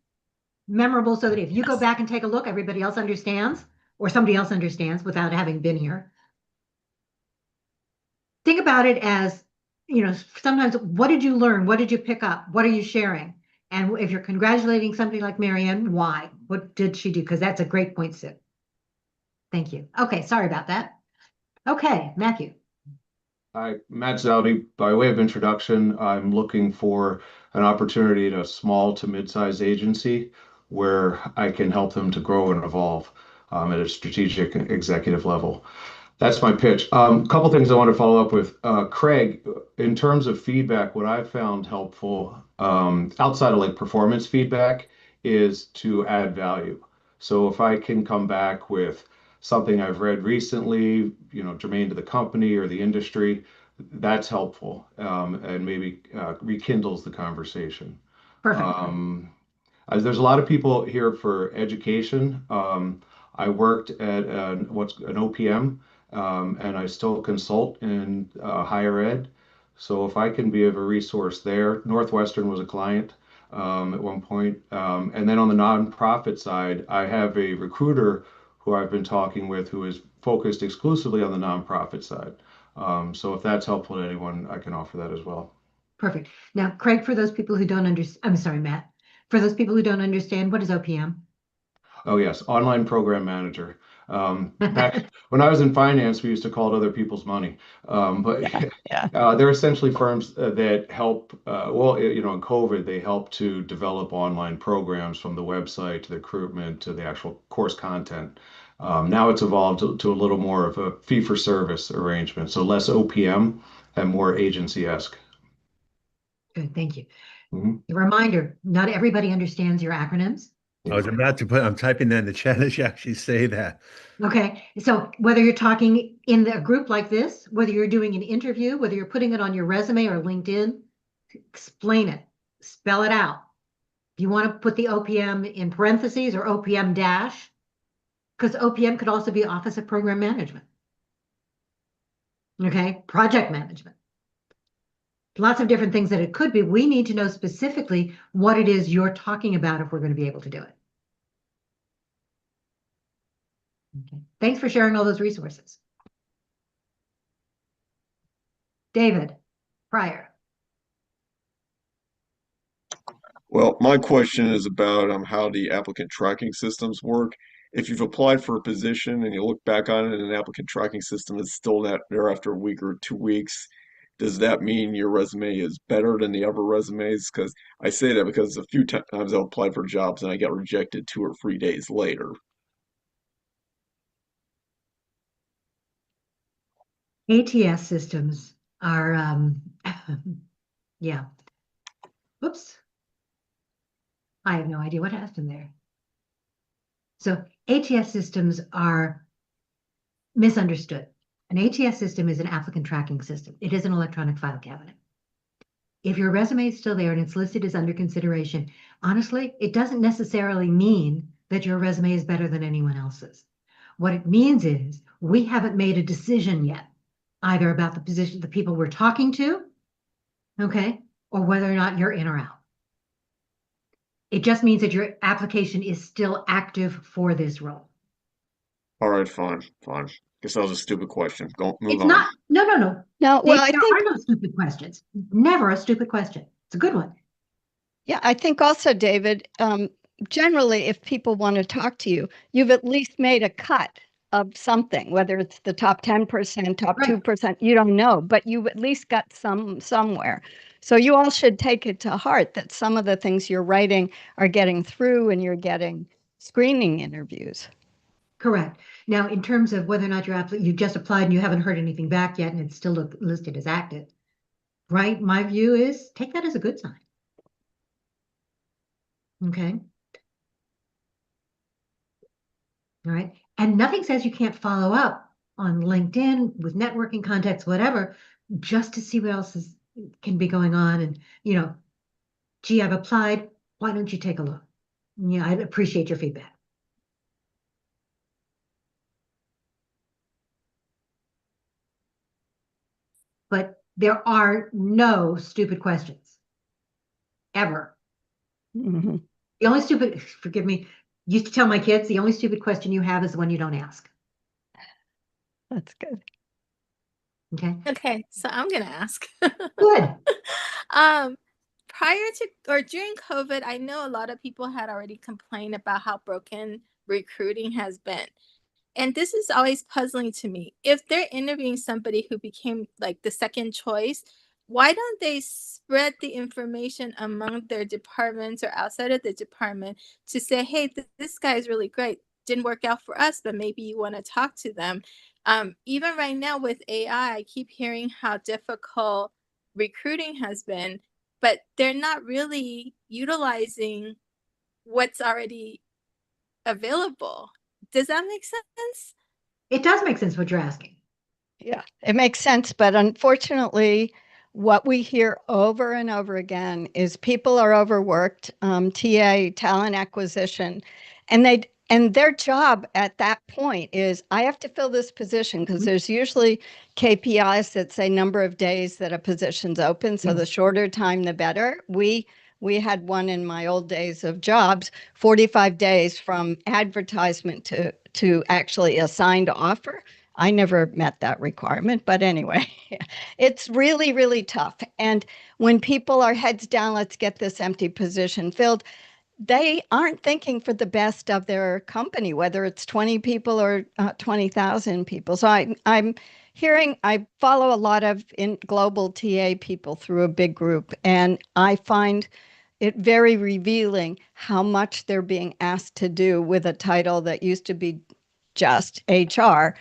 memorable so that if you go back and take a look, everybody else understands, or somebody else understands without having been here. Think about it as, sometimes what did you learn? What did you pick up? What are you sharing? And if you're congratulating somebody like Mary Ann, why? What did she do? Because that's a great point, Sue. Thank you. Okay, sorry about that. Okay, Matthew. Hi, Matt Zalby. By way of introduction, I'm looking for an opportunity at a small to mid-sized agency where I can help them to grow and evolve at a strategic executive level. That's my pitch. Couple things I want to follow up with. Craig, in terms of feedback, what I've found helpful, outside of like performance feedback, is to add value. So if I can come back with something I've read recently, germane to the company or the industry, that's helpful, and maybe rekindles the conversation. Perfect. There's a lot of people here for education. I worked at an OPM, and I still consult in higher ed. So if I can be of a resource there, Northwestern was a client at one point. And then on the nonprofit side, I have a recruiter who I've been talking with who is focused exclusively on the nonprofit side. So if that's helpful to anyone, I can offer that as well. Perfect. Now, Craig, for those people who don't understand, I'm sorry, Matt, for those people who don't understand, what is OPM? Oh, yes, online program manager. Back when I was in finance, we used to call it other people's money. But they're essentially firms that help, in COVID, they help to develop online programs from the website to the recruitment to the actual course content. Now it's evolved to a little more of a fee-for-service arrangement, so less OPM and more agency-esque. Good, thank you. A reminder, not everybody understands your acronyms. I was about to I'm typing that in the chat as you actually say that. Okay, so whether you're talking in a group like this, whether you're doing an interview, whether you're putting it on your resume or LinkedIn, explain it, spell it out. If you want to put the OPM in parentheses or OPM dash, because OPM could also be Office of Program Management. Okay, project management. Lots of different things that it could be. We need to know specifically what it is you're talking about if we're going to be able to do it. Okay. Thanks for sharing all those resources. David, Pryor. Well, my question is about how the applicant tracking systems work. If you've applied for a position and you look back on it and an applicant tracking system is still not there after a week or 2 weeks, does that mean your resume is better than the other resumes? Because I say that because a few times I've applied for jobs and I got rejected 2 or 3 days later. ATS systems are, yeah. Whoops. I have no idea what happened there. So ATS systems are misunderstood. An ATS system is an applicant tracking system. It is an electronic file cabinet. If your resume is still there and it's listed as under consideration, honestly, it doesn't necessarily mean that your resume is better than anyone else's. What it means is we haven't made a decision yet, either about the position, the people we're talking to, okay, or whether or not you're in or out. It just means that your application is still active for this role. All right, fine. Guess that was a stupid question. Move It's on. not, no. No, well, I there think are no stupid questions. Never a stupid question. It's a good one. Yeah, I think also, David, generally, if people want to talk to you, you've at least made a cut of something, whether it's the top 10%, top 2%, you don't know, but you've at least got somewhere. So you all should take it to heart that some of the things you're writing are getting through and you're getting screening interviews. Correct. Now, in terms of whether or not you just applied and you haven't heard anything back yet and it's still listed as active, right? My view is take that as a good sign. Okay. All right. And nothing says you can't follow up on LinkedIn with networking contacts, whatever, just to see what else can be going on. And, gee, I've applied. Why don't you take a look? Yeah, I'd appreciate your feedback. But there are no stupid questions. Ever. Mm-hmm. The only stupid, forgive me, used to tell my kids, the only stupid question you have is the one you don't ask. That's good. Okay. Okay, so I'm gonna ask. Good. Prior to or during COVID, I know a lot of people had already complained about how broken recruiting has been. And this is always puzzling to me. If they're interviewing somebody who became like the second choice, why don't they spread the information among their departments or outside of the department to say, hey, this guy is really great. Didn't work out for us, but maybe you want to talk to them. Even right now with AI, I keep hearing how difficult recruiting has been, but they're not really utilizing what's already available. Does that make sense? It does make sense what you're asking. Yeah, it makes sense. But unfortunately, what we hear over and over again is people are overworked, TA, talent acquisition, and their job at that point is I have to fill this position because there's usually KPIs that say number of days that a position's open. So the shorter time, the better. We had one in my old days of jobs, 45 days from advertisement to actually assigned offer. I never met that requirement, but anyway, it's really, really tough. And when people are heads down, let's get this empty position filled, they aren't thinking for the best of their company, whether it's 20 people or 20,000 people. So I'm hearing, I follow a lot of global TA people through a big group, and I find it very revealing how much they're being asked to do with a title that used to be just HR.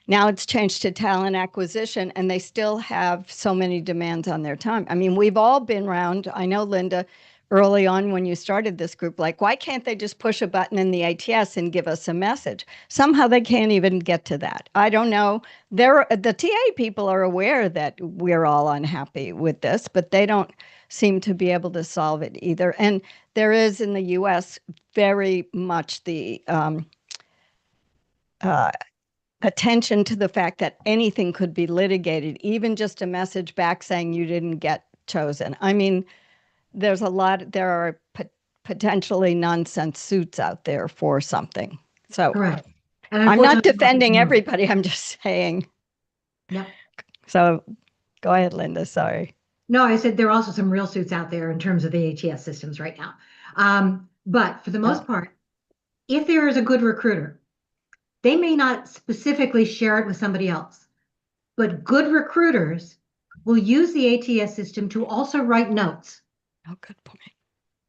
Now it's changed to talent acquisition, and they still have so many demands on their time. I mean, we've all been around. I know, Linda, early on when you started this group, like, why can't they just push a button in the ATS and give us a message? Somehow they can't even get to that. I don't know. The TA people are aware that we're all unhappy with this, but they don't seem to be able to solve it either. And there is in the US very much the attention to the fact that anything could be litigated, even just a message back saying you didn't get chosen. I mean, there are potentially nonsense suits out there for something. So Correct. And I'm not unfortunately, defending everybody. I'm just saying. Yeah. So go ahead, Linda. Sorry. No, I said there are also some real suits out there in terms of the ATS systems right now. But for the most part, if there is a good recruiter, they may not specifically share it with somebody else, but good recruiters will use the ATS system to also write notes. Oh, good point.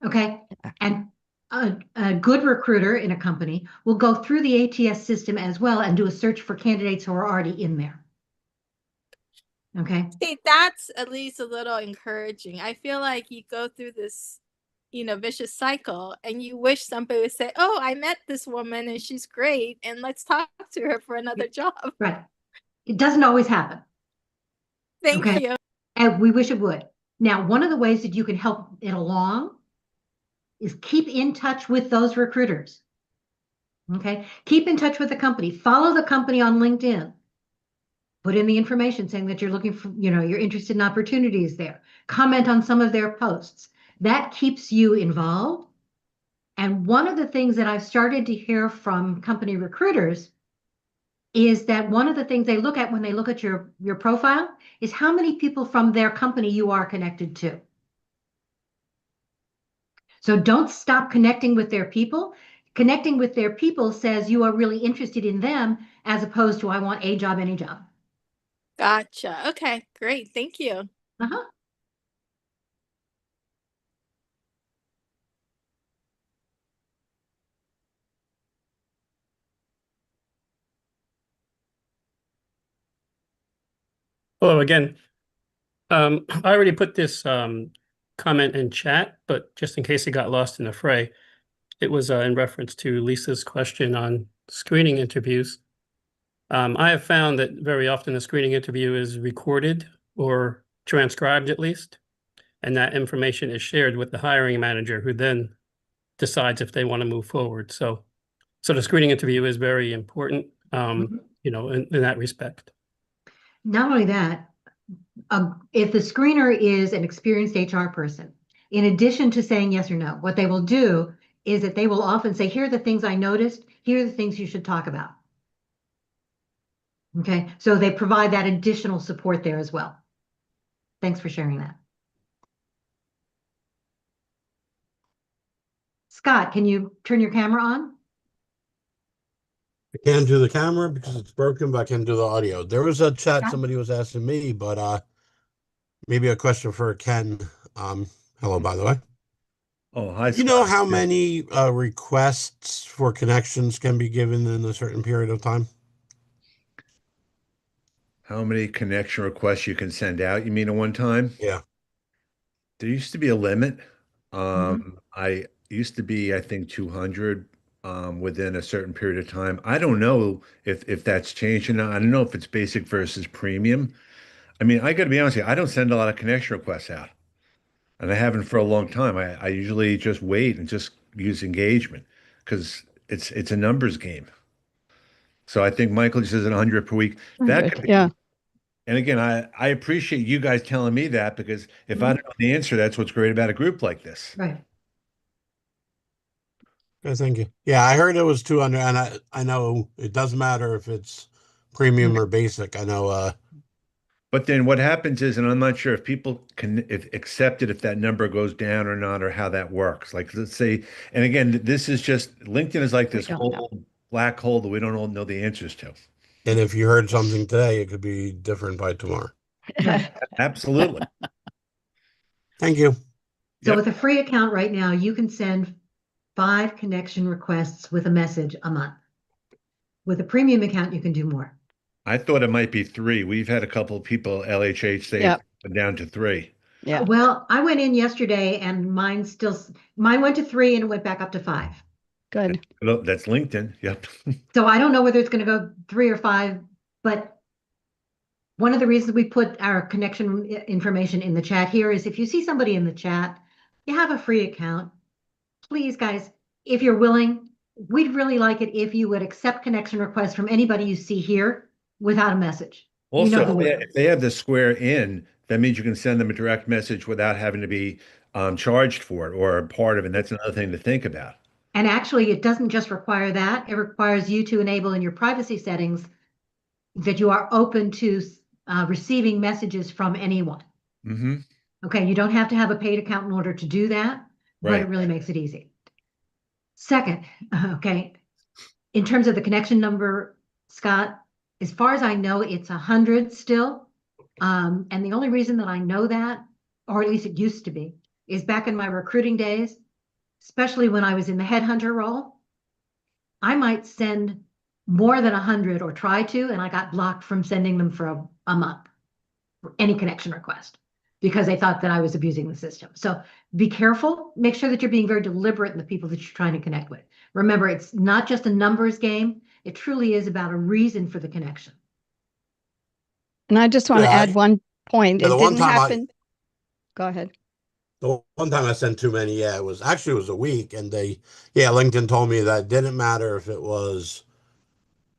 Okay. And a good recruiter in a company will go through the ATS system as well and do a search for candidates who are already in there. Okay. See, that's at least a little encouraging. I feel like you go through this, vicious cycle, and you wish somebody would say, oh, I met this woman and she's great, and let's talk to her for another job. Right. It doesn't always happen. Thank you. And we wish it would. Now, one of the ways that you can help it along is keep in touch with those recruiters. Okay. Keep in touch with the company. Follow the company on LinkedIn. Put in the information saying that you're looking for, you're interested in opportunities there. Comment on some of their posts. That keeps you involved. And one of the things that I've started to hear from company recruiters is that one of the things they look at when they look at your profile is how many people from their company you are connected to. So don't stop connecting with their people. Connecting with their people says you are really interested in them as opposed to I want a job, any job. Gotcha. Okay, great. Thank you. Uh-huh. Hello again. I already put this comment in chat, but just in case it got lost in the fray, it was in reference to Lisa's question on screening interviews. I have found that very often the screening interview is recorded or transcribed at least, and that information is shared with the hiring manager, who then decides if they want to move forward. So the screening interview is very important, in that respect. Not only that, if the screener is an experienced HR person, in addition to saying yes or no, what they will do is that they will often say, here are the things I noticed, here are the things you should talk about. Okay, so they provide that additional support there as well. Thanks for sharing that. Scott, can you turn your camera on? I can't do the camera because it's broken, but I can do the audio. There was a chat somebody was asking me, but maybe a question for Ken. Hello, by the way. Oh, hi. You know how many requests for connections can be given in a certain period of time? how many connection requests you can send out, you mean at one time? Yeah. There used to be a limit. Mhm. I used to be, I think, 200 within a certain period of time. I don't know if that's changed or not. I don't know if it's basic versus premium. I mean, I got to be honest with you, I don't send a lot of connection requests out, and I haven't for a long time. I usually just wait and just use engagement because it's a numbers game. So I think Michael just says 100 per week. That could be, Yeah. and again, I appreciate you guys telling me that because if I Mhm. don't know the answer, that's what's great about a group like this. Right. Okay, thank you. Yeah, I heard it was 200, and I know it doesn't matter if it's premium or basic. I know. But then what happens is, and I'm not sure if people can if accept it if that number goes down or not, or how that works. Like let's say, and again, this is just LinkedIn is like this don't know. whole black hole that we don't all know the answers to. And if you heard something today, it could be different by tomorrow. Absolutely. Thank you. So Yep. with a free account right now, you can send 5 connection requests with a message a month. With a premium account, you can do more. I thought it might be 3. We've had a couple of people LHH say Yep. it's down to 3. Yeah. Well, I went in yesterday and mine went to 3 and it went back up to 5. Good. Well, that's LinkedIn. Yep. So I don't know whether it's going to go 3 or 5, but one of the reasons we put our connection information in the chat here is if you see somebody in the chat, you have a free account. Please, guys, if you're willing, we'd really like it if you would accept connection requests from anybody you see here without a message. You know Also, who we are. if they have the square in, that means you can send them a direct message without having to be charged for it or a part of it. And that's another thing to think about. And actually, it doesn't just require that. It requires you to enable in your privacy settings that you are open to receiving messages from anyone. Mm-hmm. Okay, you don't have to have a paid account in order to do that, but Right. it really makes it easy. Second, okay, in terms of the connection number, Scott, as far as I know, it's 100 still. And the only reason that I know that, or at least it used to be, is back in my recruiting days, especially when I was in the headhunter role, I might send more than 100 or try to, and I got blocked from sending them for a month, for any connection request, because they thought that I was abusing the system. So be careful. Make sure that you're being very deliberate in the people that you're trying to connect with. Remember, it's not just a numbers game. It truly is about a reason for the connection. And I just want to Yeah, add one point. yeah, It the one didn't time I- happen. Go ahead. The one time I sent too many, yeah, it was a week, and LinkedIn told me that it didn't matter if it was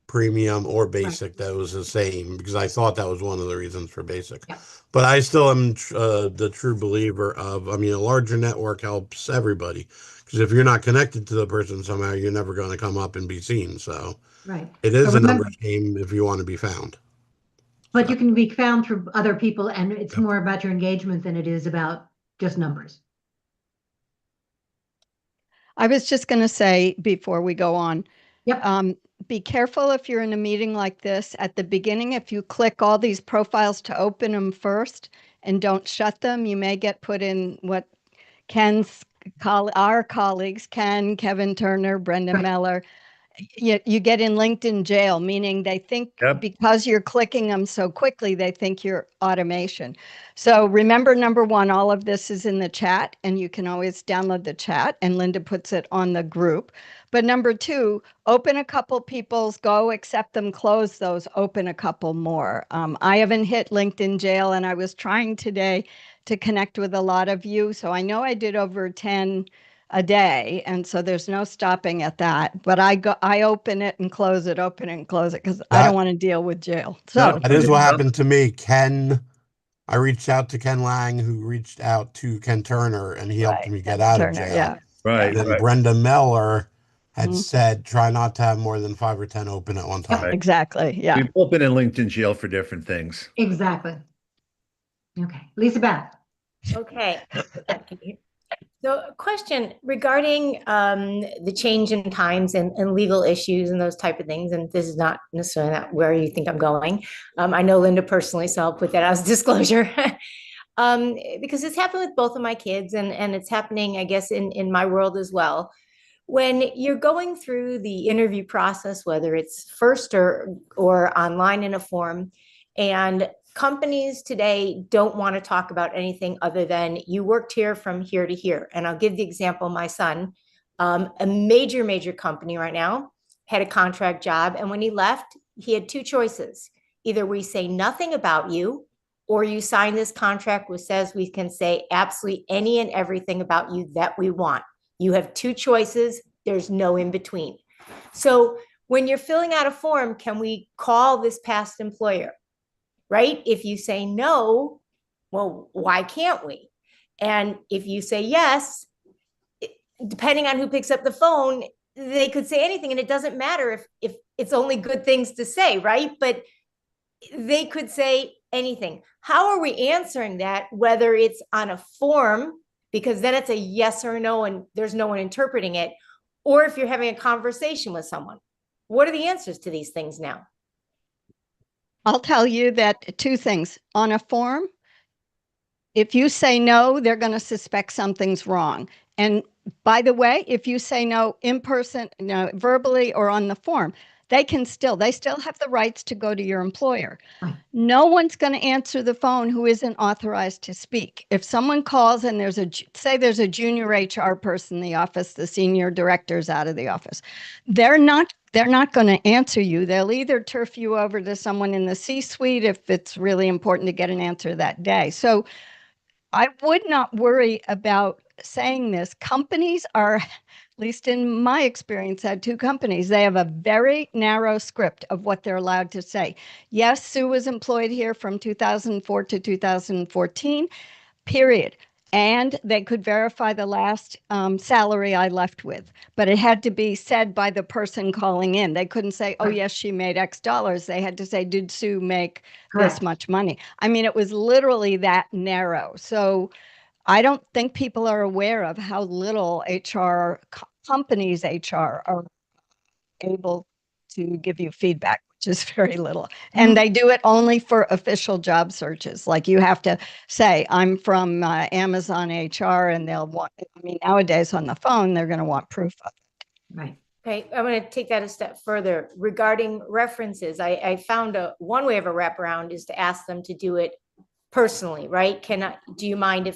premium or basic, that was the same, because I thought that was one of the reasons for basic. Yeah. But I still am the true believer of, I mean, a larger network helps everybody, because if you're not connected to the person somehow, you're never going to come up and be seen. So Right. it is But a remember- numbers game if you want to be found. But you can be found through other people, and it's more about your engagement than it is about just numbers. I was just going to say before we go on, Yep. Be careful if you're in a meeting like this at the beginning. If you click all these profiles to open them first and don't shut them, you may get put in what our colleagues, Ken, Kevin Turner, Brenda Meller, you get in LinkedIn jail, meaning they think because you're clicking them so quickly, they think you're automation. So remember, number one, all of this is in the chat, and you can always download the chat, and Linda puts it on the group. But number two, open a couple people's, go accept them, close those, open a couple more. I haven't hit LinkedIn jail, and I was trying today to connect with a lot of you. So I know I did over 10 a day, and so there's no stopping at that. But I open it and close it, open it and close it, because I don't want to deal with jail. So that is what happened to me. I reached out to Ken Lang, who reached out to Ken Turner, and he helped me get out of jail. Yeah. Right. And then right. Brenda Miller had Mhm. said, try not to have more than 5 or 10 open at one time. Exactly. Yeah. We've all been in LinkedIn jail for different things. Exactly. Okay, Lisa Beth. Okay. So a question regarding the change in times and legal issues and those type of things. And this is not necessarily not where you think I'm going. I know Linda personally, so I'll put that as disclosure. Because it's happened with both of my kids, and it's happening, I guess, in my world as well. When you're going through the interview process, whether it's first or online in a form, And companies today don't want to talk about anything other than you worked here from here to here. And I'll give the example, my son, a major company right now, had a contract job. And when he left, he had two choices. Either we say nothing about you, or you sign this contract which says we can say absolutely any and everything about you that we want. You have two choices. There's no in between. So when you're filling out a form, can we call this past employer? Right? If you say no, well, why can't we? And if you say yes, depending on who picks up the phone, they could say anything, and it doesn't matter if it's only good things to say, right? But they could say anything. How are we answering that, whether it's on a form, because then it's a yes or no and there's no one interpreting it, or if you're having a conversation with someone? What are the answers to these things now? I'll tell you that two things. On a form, if you say no, they're going to suspect something's wrong. And by the way, if you say no in person, no, verbally or on the form, they still have the rights to go to your employer. Right. No one's going to answer the phone who isn't authorized to speak. If someone calls and there's a junior HR person in the office, the senior director's out of the office, they're not going to answer you. They'll either turf you over to someone in the C-suite if it's really important to get an answer that day. So I would not worry about saying this. Companies are, at least in my experience, had two companies. They have a very narrow script of what they're allowed to say. Yes, Sue was employed here from 2004 to 2014, period. And they could verify the last salary I left with, but it had to be said by the person calling in. They couldn't say, oh, yes, she made X dollars. They had to say, did Sue make this much money? I mean, it was literally that narrow. So I don't think people are aware of how little companies' HR are able to give you feedback, which is very little. And they do it only for official job searches. Like you have to say, I'm from Amazon HR, and they'll want, I mean, nowadays on the phone, they're going to want proof of it. Right. Okay, I'm going to take that a step further. Regarding references, I found one way of a wraparound is to ask them to do it personally, right? Do you mind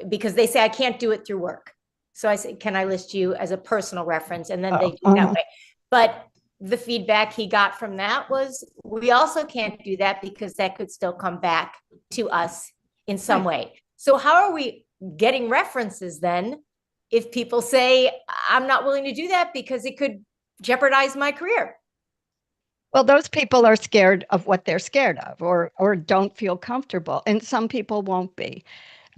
because they say I can't do it through work. So I say, can I list you as a personal reference? And then they do it that way. But the feedback he got from that was, we also can't do that because that could still come back to us in some way. So how are we getting references then if people say, I'm not willing to do that because it could jeopardize my career? Well, those people are scared of what they're scared of, or don't feel comfortable. And some people won't be.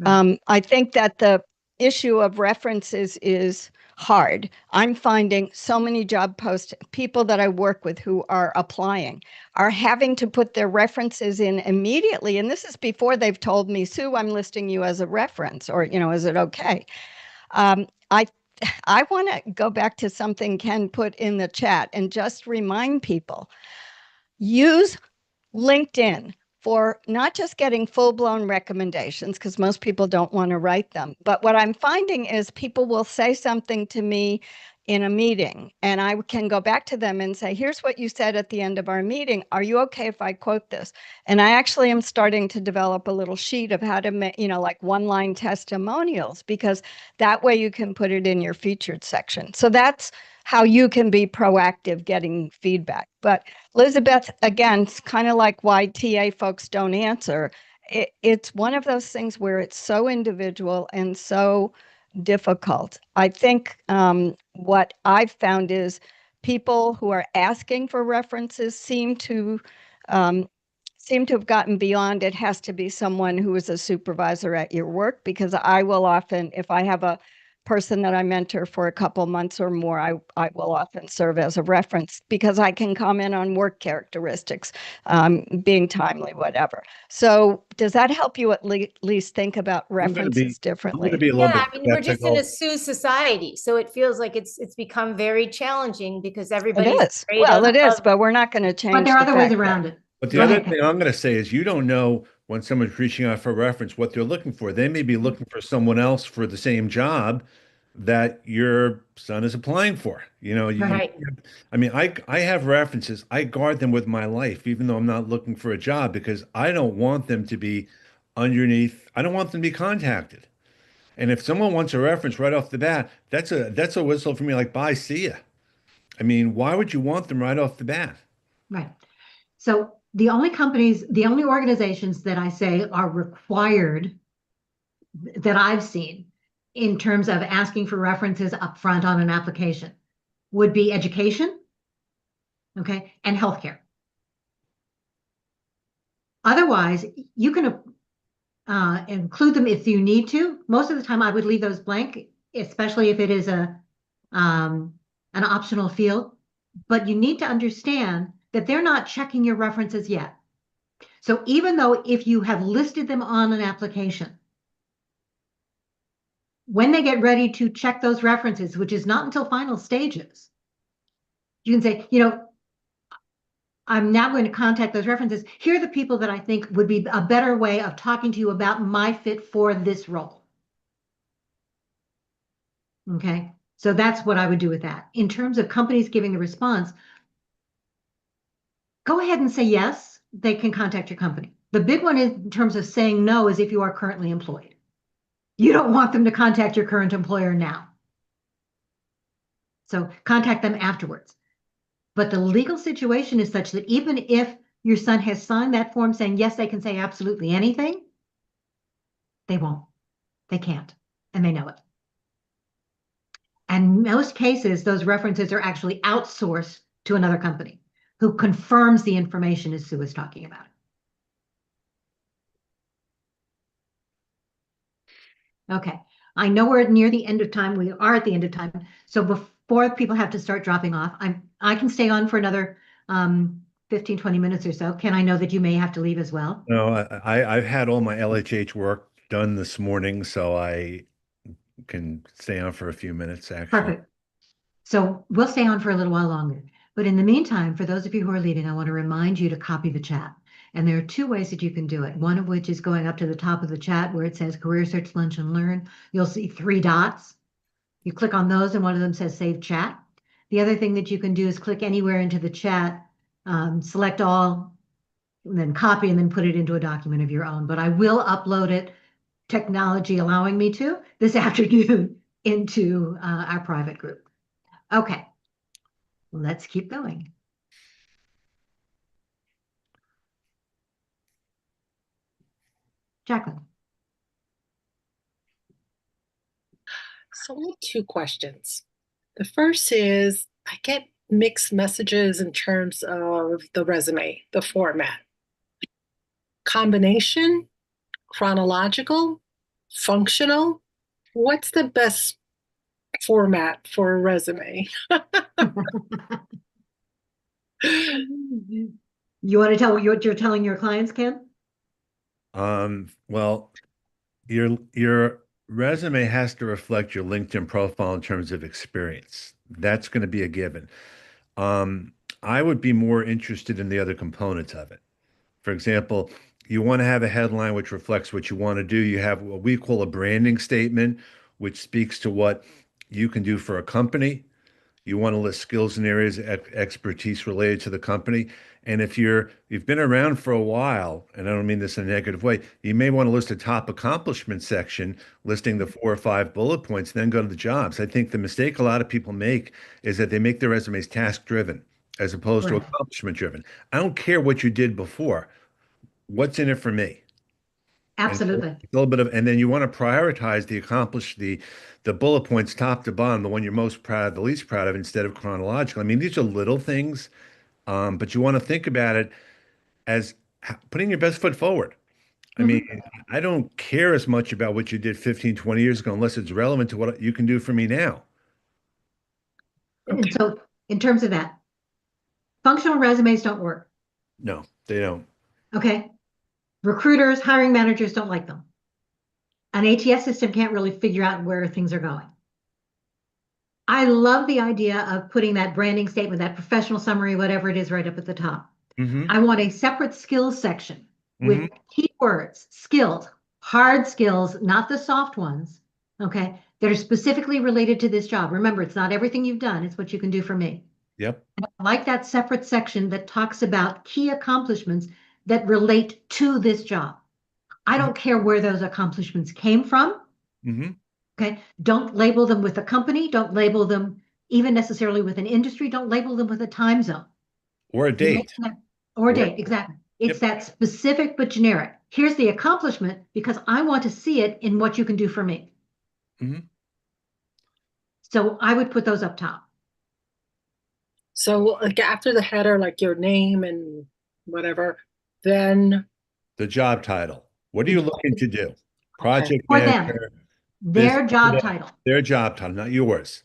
I think that the issue of references is hard. I'm finding so many job posts, people that I work with who are applying are having to put their references in immediately. And this is before they've told me, Sue, I'm listing you as a reference, or, is it okay? I want to go back to something Ken put in the chat and just remind people, use LinkedIn for not just getting full-blown recommendations, because most people don't want to write them. But what I'm finding is people will say something to me in a meeting, and I can go back to them and say, here's what you said at the end of our meeting. Are you okay if I quote this? And I actually am starting to develop a little sheet of how to make, like one-line testimonials, because that way you can put it in your featured section. So that's how you can be proactive getting feedback. But Elizabeth, again, it's kind of like why TA folks don't answer. It's one of those things where it's so individual and so difficult. I think what I've found is people who are asking for references seem to have gotten beyond it has to be someone who is a supervisor at your work, because I will often, if I have a person that I mentor for a couple months or more, I will often serve as a reference because I can comment on work characteristics, being timely, whatever. So does that help you at least think about references differently? We're just in a Sue society, so it feels like it's become very challenging because everybody is. Well, it is, but we're not going to change. But there are other ways around it. But the other thing I'm going to say is you don't know when someone's reaching out for reference what they're looking for. They may be looking for someone else for the same job, that your son is applying for. Right. I mean, I have references. I guard them with my life, even though I'm not looking for a job, because I don't want them to be underneath. I don't want them to be contacted. And if someone wants a reference right off the bat, that's a whistle for me, like, bye, see ya. I mean, why would you want them right off the bat? Right. So the only organizations that I say are required that I've seen in terms of asking for references up front on an application would be education, okay, and healthcare. Otherwise, you can include them if you need to. Most of the time, I would leave those blank, especially if it is an optional field. But you need to understand that they're not checking your references yet. So even though if you have listed them on an application, when they get ready to check those references, which is not until final stages, you can say, I'm now going to contact those references. Here are the people that I think would be a better way of talking to you about my fit for this role. Okay, so that's what I would do with that. In terms of companies giving the response, go ahead and say yes, they can contact your company. The big one in terms of saying no is if you are currently employed. You don't want them to contact your current employer now. So contact them afterwards. But the legal situation is such that even if your son has signed that form saying, yes, they can say absolutely anything, they won't. They can't. And they know it. And in most cases, those references are actually outsourced to another company who confirms the information as Sue is talking about. Okay, I know we're near the end of time. We are at the end of time. So before people have to start dropping off, I can stay on for another 15, 20 minutes or so. Ken, I know that you may have to leave as well. No, I've had all my LHH work done this morning, so I can stay on for a few minutes, actually. Perfect. So we'll stay on for a little while longer. But in the meantime, for those of you who are leaving, I want to remind you to copy the chat. And there are two ways that you can do it. One of which is going up to the top of the chat where it says Career Search Lunch and Learn. You'll see 3 dots. You click on those and one of them says Save Chat. The other thing that you can do is click anywhere into the chat, select all, and then copy and then put it into a document of your own. But I will upload it, technology allowing me to, this afternoon into our private group. Okay, let's keep going. Jacqueline. So I have 2 questions. The first is I get mixed messages in terms of the resume, the format. Combination, chronological, functional. What's the best format for a resume? You want to tell what you're telling your clients, Ken? Well, your resume has to reflect your LinkedIn profile in terms of experience. That's going to be a given. I would be more interested in the other components of it. For example, you want to have a headline which reflects what you want to do. You have what we call a branding statement, which speaks to what you can do for a company. You want to list skills and areas of expertise related to the company. And if you've been around for a while, and I don't mean this in a negative way, you may want to list a top accomplishment section, listing the 4 or 5 bullet points, then go to the jobs. I think the mistake a lot of people make is that they make their resumes task-driven as opposed to Right. accomplishment-driven. I don't care what you did before. What's in it for me? Absolutely. A little bit of, and then you want to prioritize the bullet points top to bottom, the one you're most proud, the least proud of, instead of chronological. I mean, these are little things, but you want to think about it as putting your best foot forward. I mean, I don't care as much about what you did 15, 20 years ago, unless it's relevant to what you can do for me now. And so in terms of that, functional resumes don't work. No, they don't. Okay. Recruiters, hiring managers don't like them. An ATS system can't really figure out where things are going. I love the idea of putting that branding statement, that professional summary, whatever it is, right up at the top. I want a separate skills section with keywords, skills, hard skills, not the soft ones, okay, that are specifically related to this job. Remember, it's not everything you've done, it's what you can do for me. Yep. I like that separate section that talks about key accomplishments that relate to this job. I don't care where those accomplishments came from. Mm-hmm. Okay. Don't label them with a company. Don't label them even necessarily with an industry. Don't label them with a time zone. Or a date. Or a date, exactly. It's that specific but generic. Here's the accomplishment because I want to see it in what you can do for me. Mm-hmm. So I would put those up top. So like after the header, like your name and whatever, then The job title. What are you looking to do? Project For them. manager. Their job title. Their job title, not yours.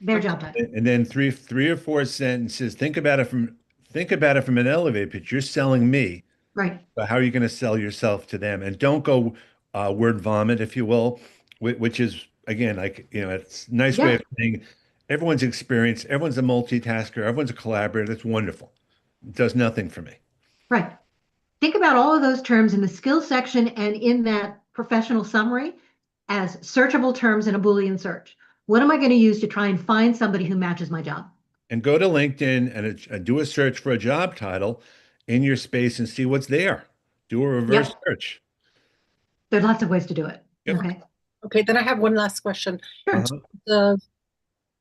Their job title. And then three or four sentences. Think about it from an elevator pitch. You're selling me. Right. But how are you going to sell yourself to them? And don't go word vomit, if you will, which is again, like, it's a nice way of saying everyone's experienced, everyone's a multitasker, everyone's a collaborator. That's wonderful. It does nothing for me. Right. Think about all of those terms in the skills section and in that professional summary as searchable terms in a Boolean search. What am I going to use to try and find somebody who matches my job? And go to LinkedIn and do a search for a job title in your space and see what's there. Do a reverse search. There's lots of ways to do it. Yep. Okay. Okay, then I have one last question. Uh-huh.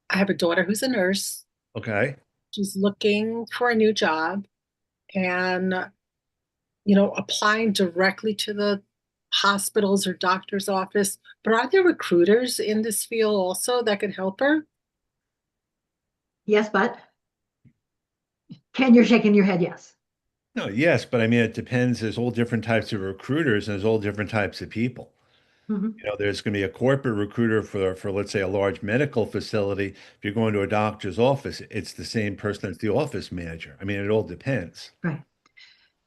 I have a daughter who's a nurse. Okay. She's looking for a new job and, applying directly to the hospitals or doctor's office. But are there recruiters in this field also that could help her? Yes, but you're shaking your head, yes. No, yes, but I mean, it depends. There's all different types of recruiters and there's all different types of people. Mm-hmm. There's going to be a corporate recruiter for let's say a large medical facility. If you're going to a doctor's office, it's the same person as the office manager. I mean, it all depends. Right.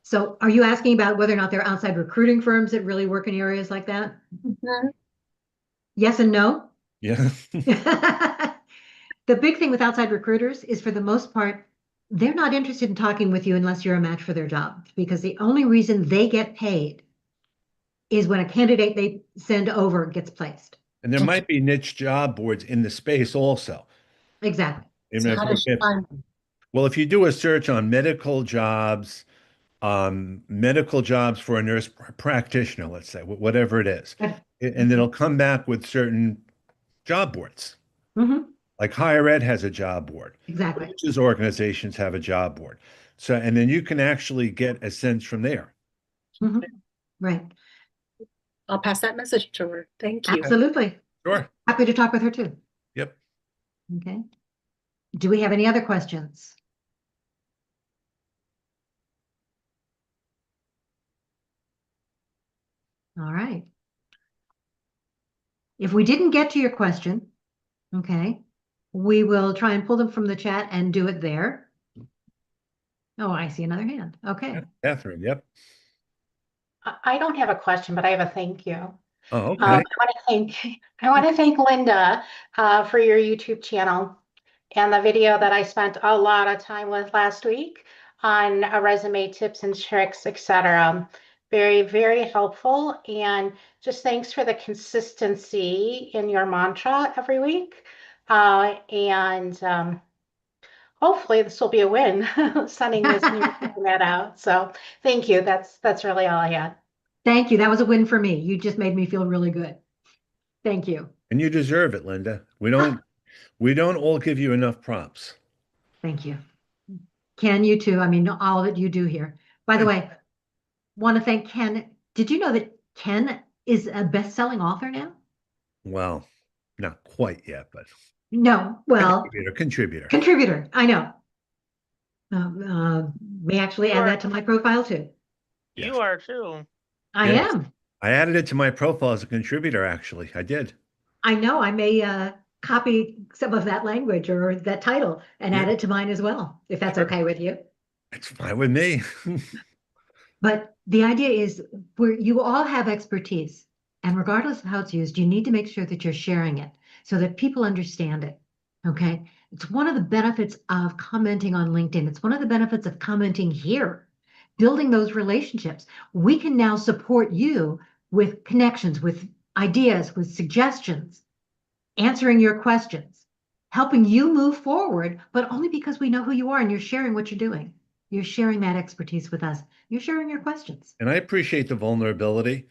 So are you asking about whether or not there are outside recruiting firms that really work in areas like that? Mm-hmm. Yes and no. Yeah. The big thing with outside recruiters is for the most part, they're not interested in talking with you unless you're a match for their job, because the only reason they get paid is when a candidate they send over gets placed. And there might be niche job boards in the space also. Exactly. So how does she find them? Well, if you do a search on medical jobs for a nurse practitioner, let's say, whatever it is, and then it'll come back with certain job boards. Mm-hmm. Like higher ed has a job board. Exactly. Religious organizations have a job board. So, and then you can actually get a sense from there. Mm-hmm. Right. I'll pass that message to her. Thank you. Absolutely. Sure. Happy to talk with her too. Yep. Okay. Do we have any other questions? All right. If we didn't get to your question, okay, we will try and pull them from the chat and do it there. Oh, I see another hand. Okay. Catherine, yep. I don't have a question, but I have a thank you. Oh, okay. I want to thank Linda for your YouTube channel and the video that I spent a lot of time with last week on resume tips and tricks, etc. Very, very helpful. And just thanks for the consistency in your mantra every week. Hopefully this will be a win, sending this new format out. So thank you. That's really all I had. Thank you. That was a win for me. You just made me feel really good. Thank you. And you deserve it, Linda. We don't all give you enough props. Thank you. Ken, you too. I mean, all that you do here. By the way, want to thank Ken. Did you know that Ken is a best-selling author now? Well, not quite yet, but no. Well, contributor. I know. May actually add that to my profile too. You are too. I am. I added it to my profile as a contributor, actually. I did. I know. I may copy some of that language or that title and add it to mine as well, if that's okay with you. It's fine with me. But the idea is you all have expertise, and regardless of how it's used, you need to make sure that you're sharing it so that people understand it. Okay. It's one of the benefits of commenting on LinkedIn. It's one of the benefits of commenting here, building those relationships. We can now support you with connections, with ideas, with suggestions. answering your questions, helping you move forward, but only because we know who you are and you're sharing what you're doing. You're sharing that expertise with us. You're sharing your questions. And I appreciate the vulnerability.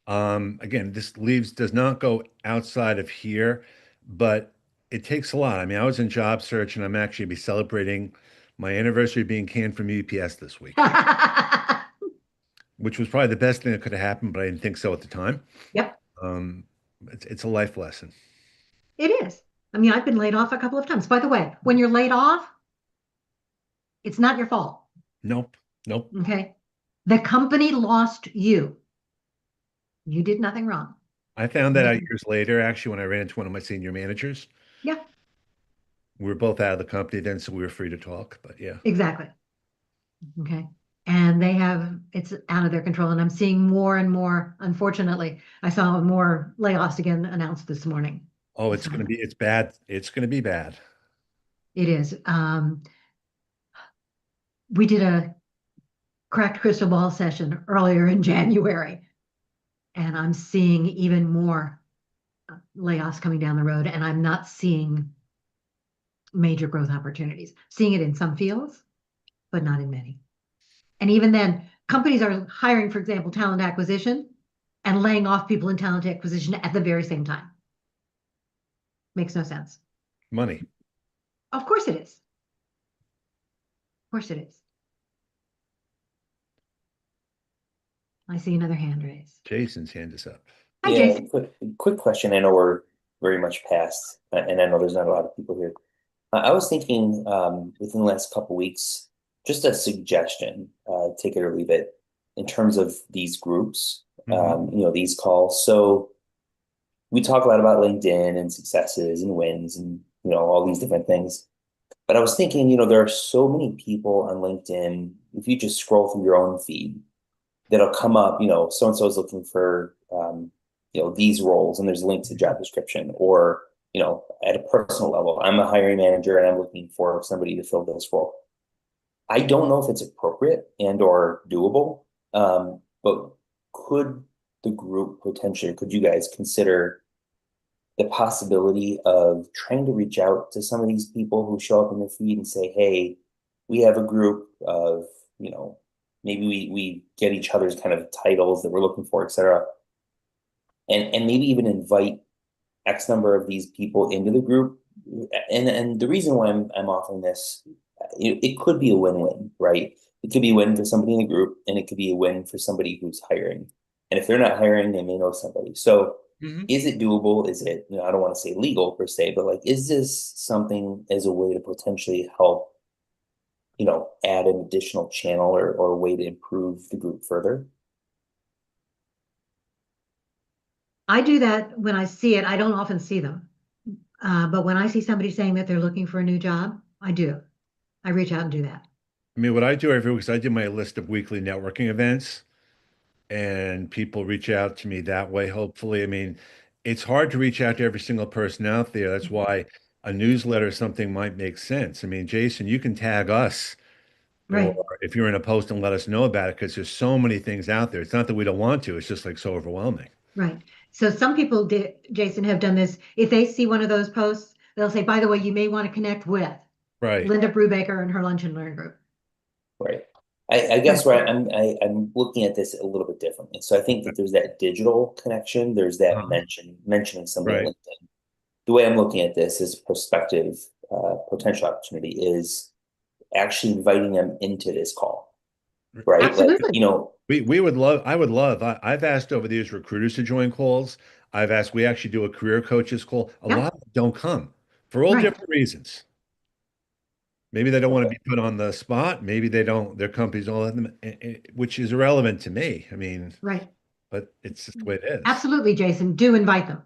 Again, does not go outside of here, but it takes a lot. I mean, I was in job search and I'm actually be celebrating my anniversary being canned from UPS this week, which was probably the best thing that could have happened, but I didn't think so at the time. Yep. It's a life lesson. It is. I mean, I've been laid off a couple of times. By the way, when you're laid off, it's not your fault. Nope. Nope. Okay. The company lost you. You did nothing wrong. I found that out years later, actually, when I ran into one of my senior managers. Yeah, We were both out of the company then, so we were free to talk, but yeah. exactly. Okay. And it's out of their control. And I'm seeing more and more, unfortunately, I saw more layoffs again announced this morning. Oh, it's bad. It's going to be bad. It is. We did a cracked crystal ball session earlier in January, and I'm seeing even more layoffs coming down the road, and I'm not seeing major growth opportunities. Seeing it in some fields, but not in many. And even then, companies are hiring, for example, talent acquisition and laying off people in talent acquisition at the very same time. Makes no sense. Money. Of course it is. Of course it is. I see another hand raised. Jason's hand is up. Hi, Yeah, Jason. quick question. I know we're very much past, and I know there's not a lot of people here. I was thinking within the last couple weeks, just a suggestion, take it or leave it, in terms of these groups, these calls. So we talk a lot about LinkedIn and successes and wins and, all these different things. But I was thinking, there are so many people on LinkedIn, if you just scroll through your own feed, that'll come up, so-and-so is looking for, these roles, and there's a link to the job description, or, at a personal level, I'm a hiring manager and I'm looking for somebody to fill this role. I don't know if it's appropriate and or doable, but could the group potentially, could you guys consider the possibility of trying to reach out to some of these people who show up in the feed and say, hey, we have a group of, maybe we get each other's kind of titles that we're looking for, et cetera. And maybe even invite X number of these people into the group. And the reason why I'm offering this, it could be a win-win, right? It could be a win for somebody in the group, and it could be a win for somebody who's hiring. And if they're not hiring, they may know somebody. So is it doable? Is it, I don't want to say legal per se, but like, is this something as a way to potentially help, add an additional channel or a way to improve the group further? I do that when I see it. I don't often see them. But when I see somebody saying that they're looking for a new job, I do. I reach out and do that. I mean, what I do every week is I do my list of weekly networking events, and people reach out to me that way, hopefully. I mean, it's hard to reach out to every single person out there. That's why a newsletter or something might make sense. I mean, Jason, you can tag us, right, or if you're in a post, and let us know about it, because there's so many things out there. It's not that we don't want to, it's just like so overwhelming. Right. So some people, Jason, have done this. If they see one of those posts, they'll say, by the way, you may want to connect with Linda Brubaker and her Lunch and Learn group. Right. I guess I'm looking at this a little bit differently. So I think that there's that digital connection. There's that mentioning somebody on LinkedIn. The way I'm looking at this is prospective potential opportunity is actually inviting them into this call. Right. Absolutely. Like, I would love, I've asked over the years recruiters to join calls. We actually do a career coaches call. A lot of them don't come for all different reasons. Maybe they don't want to be put on the spot. Maybe they don't, their companies don't let them, which is irrelevant to me. I mean, but it's just the way it is. Absolutely, Jason. Do invite them.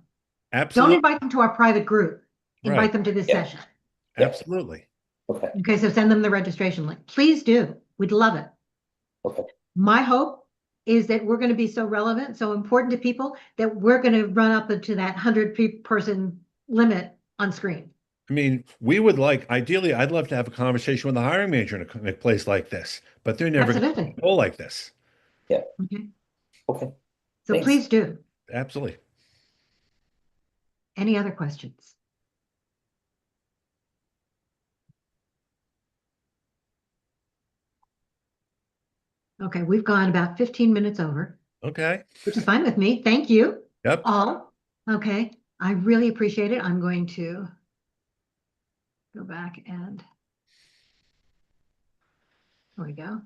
Absolutely. Don't invite them to our private group. Invite them to this session. Absolutely. Okay, so send them the registration link. Please do. We'd love it. Okay. My hope is that we're going to be so relevant, so important to people that we're going to run up into that 100-person limit on screen. I mean, ideally, I'd love to have a conversation with the hiring manager in a place like this, but they're never going to go like this. Yeah. Okay. Okay. So please do. Absolutely. Any other questions? Okay, we've gone about 15 minutes over, Okay. which is fine with me. Thank you. Yep. All. Okay, I really appreciate it. I'm going to go back and there we go.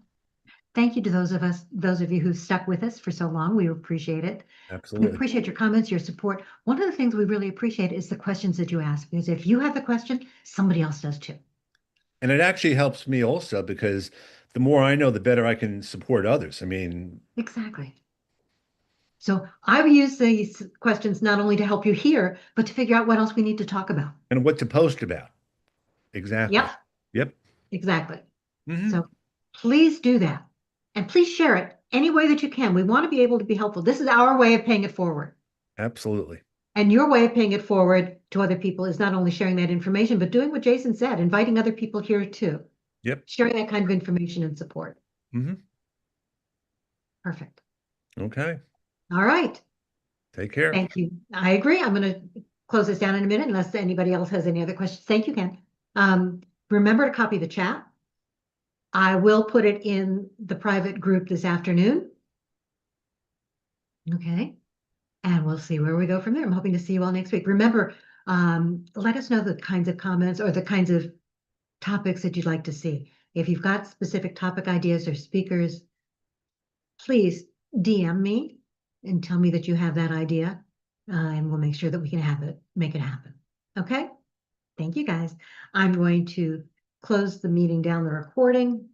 Thank you to those of you who stuck with us for so long. We appreciate it. We Absolutely. appreciate your comments, your support. One of the things we really appreciate is the questions that you ask, because if you have the question, somebody else does too. And it actually helps me also because the more I know, the better I can support others. I mean, Exactly. So I've used these questions not only to help you here, but to figure out what else we need to talk about. and what to post about. Exactly. Yep, Yep. exactly. Mhm. So please do that. And please share it any way that you can. We want to be able to be helpful. This is our way of paying it forward. Absolutely. And your way of paying it forward to other people is not only sharing that information, but doing what Jason said, inviting other people here too. Yep. Sharing that kind of information and support. Mhm. Perfect. Okay. All right. Take care. Thank you. I agree. I'm going to close this down in a minute unless anybody else has any other questions. Thank you, Ken. Remember to copy the chat. I will put it in the private group this afternoon. Okay. And we'll see where we go from there. I'm hoping to see you all next week. Remember, let us know the kinds of comments or the kinds of topics that you'd like to see. If you've got specific topic ideas or speakers, please DM me and tell me that you have that idea, and we'll make sure that we can make it happen. Okay? Thank you, guys. I'm going to close the meeting down, the recording.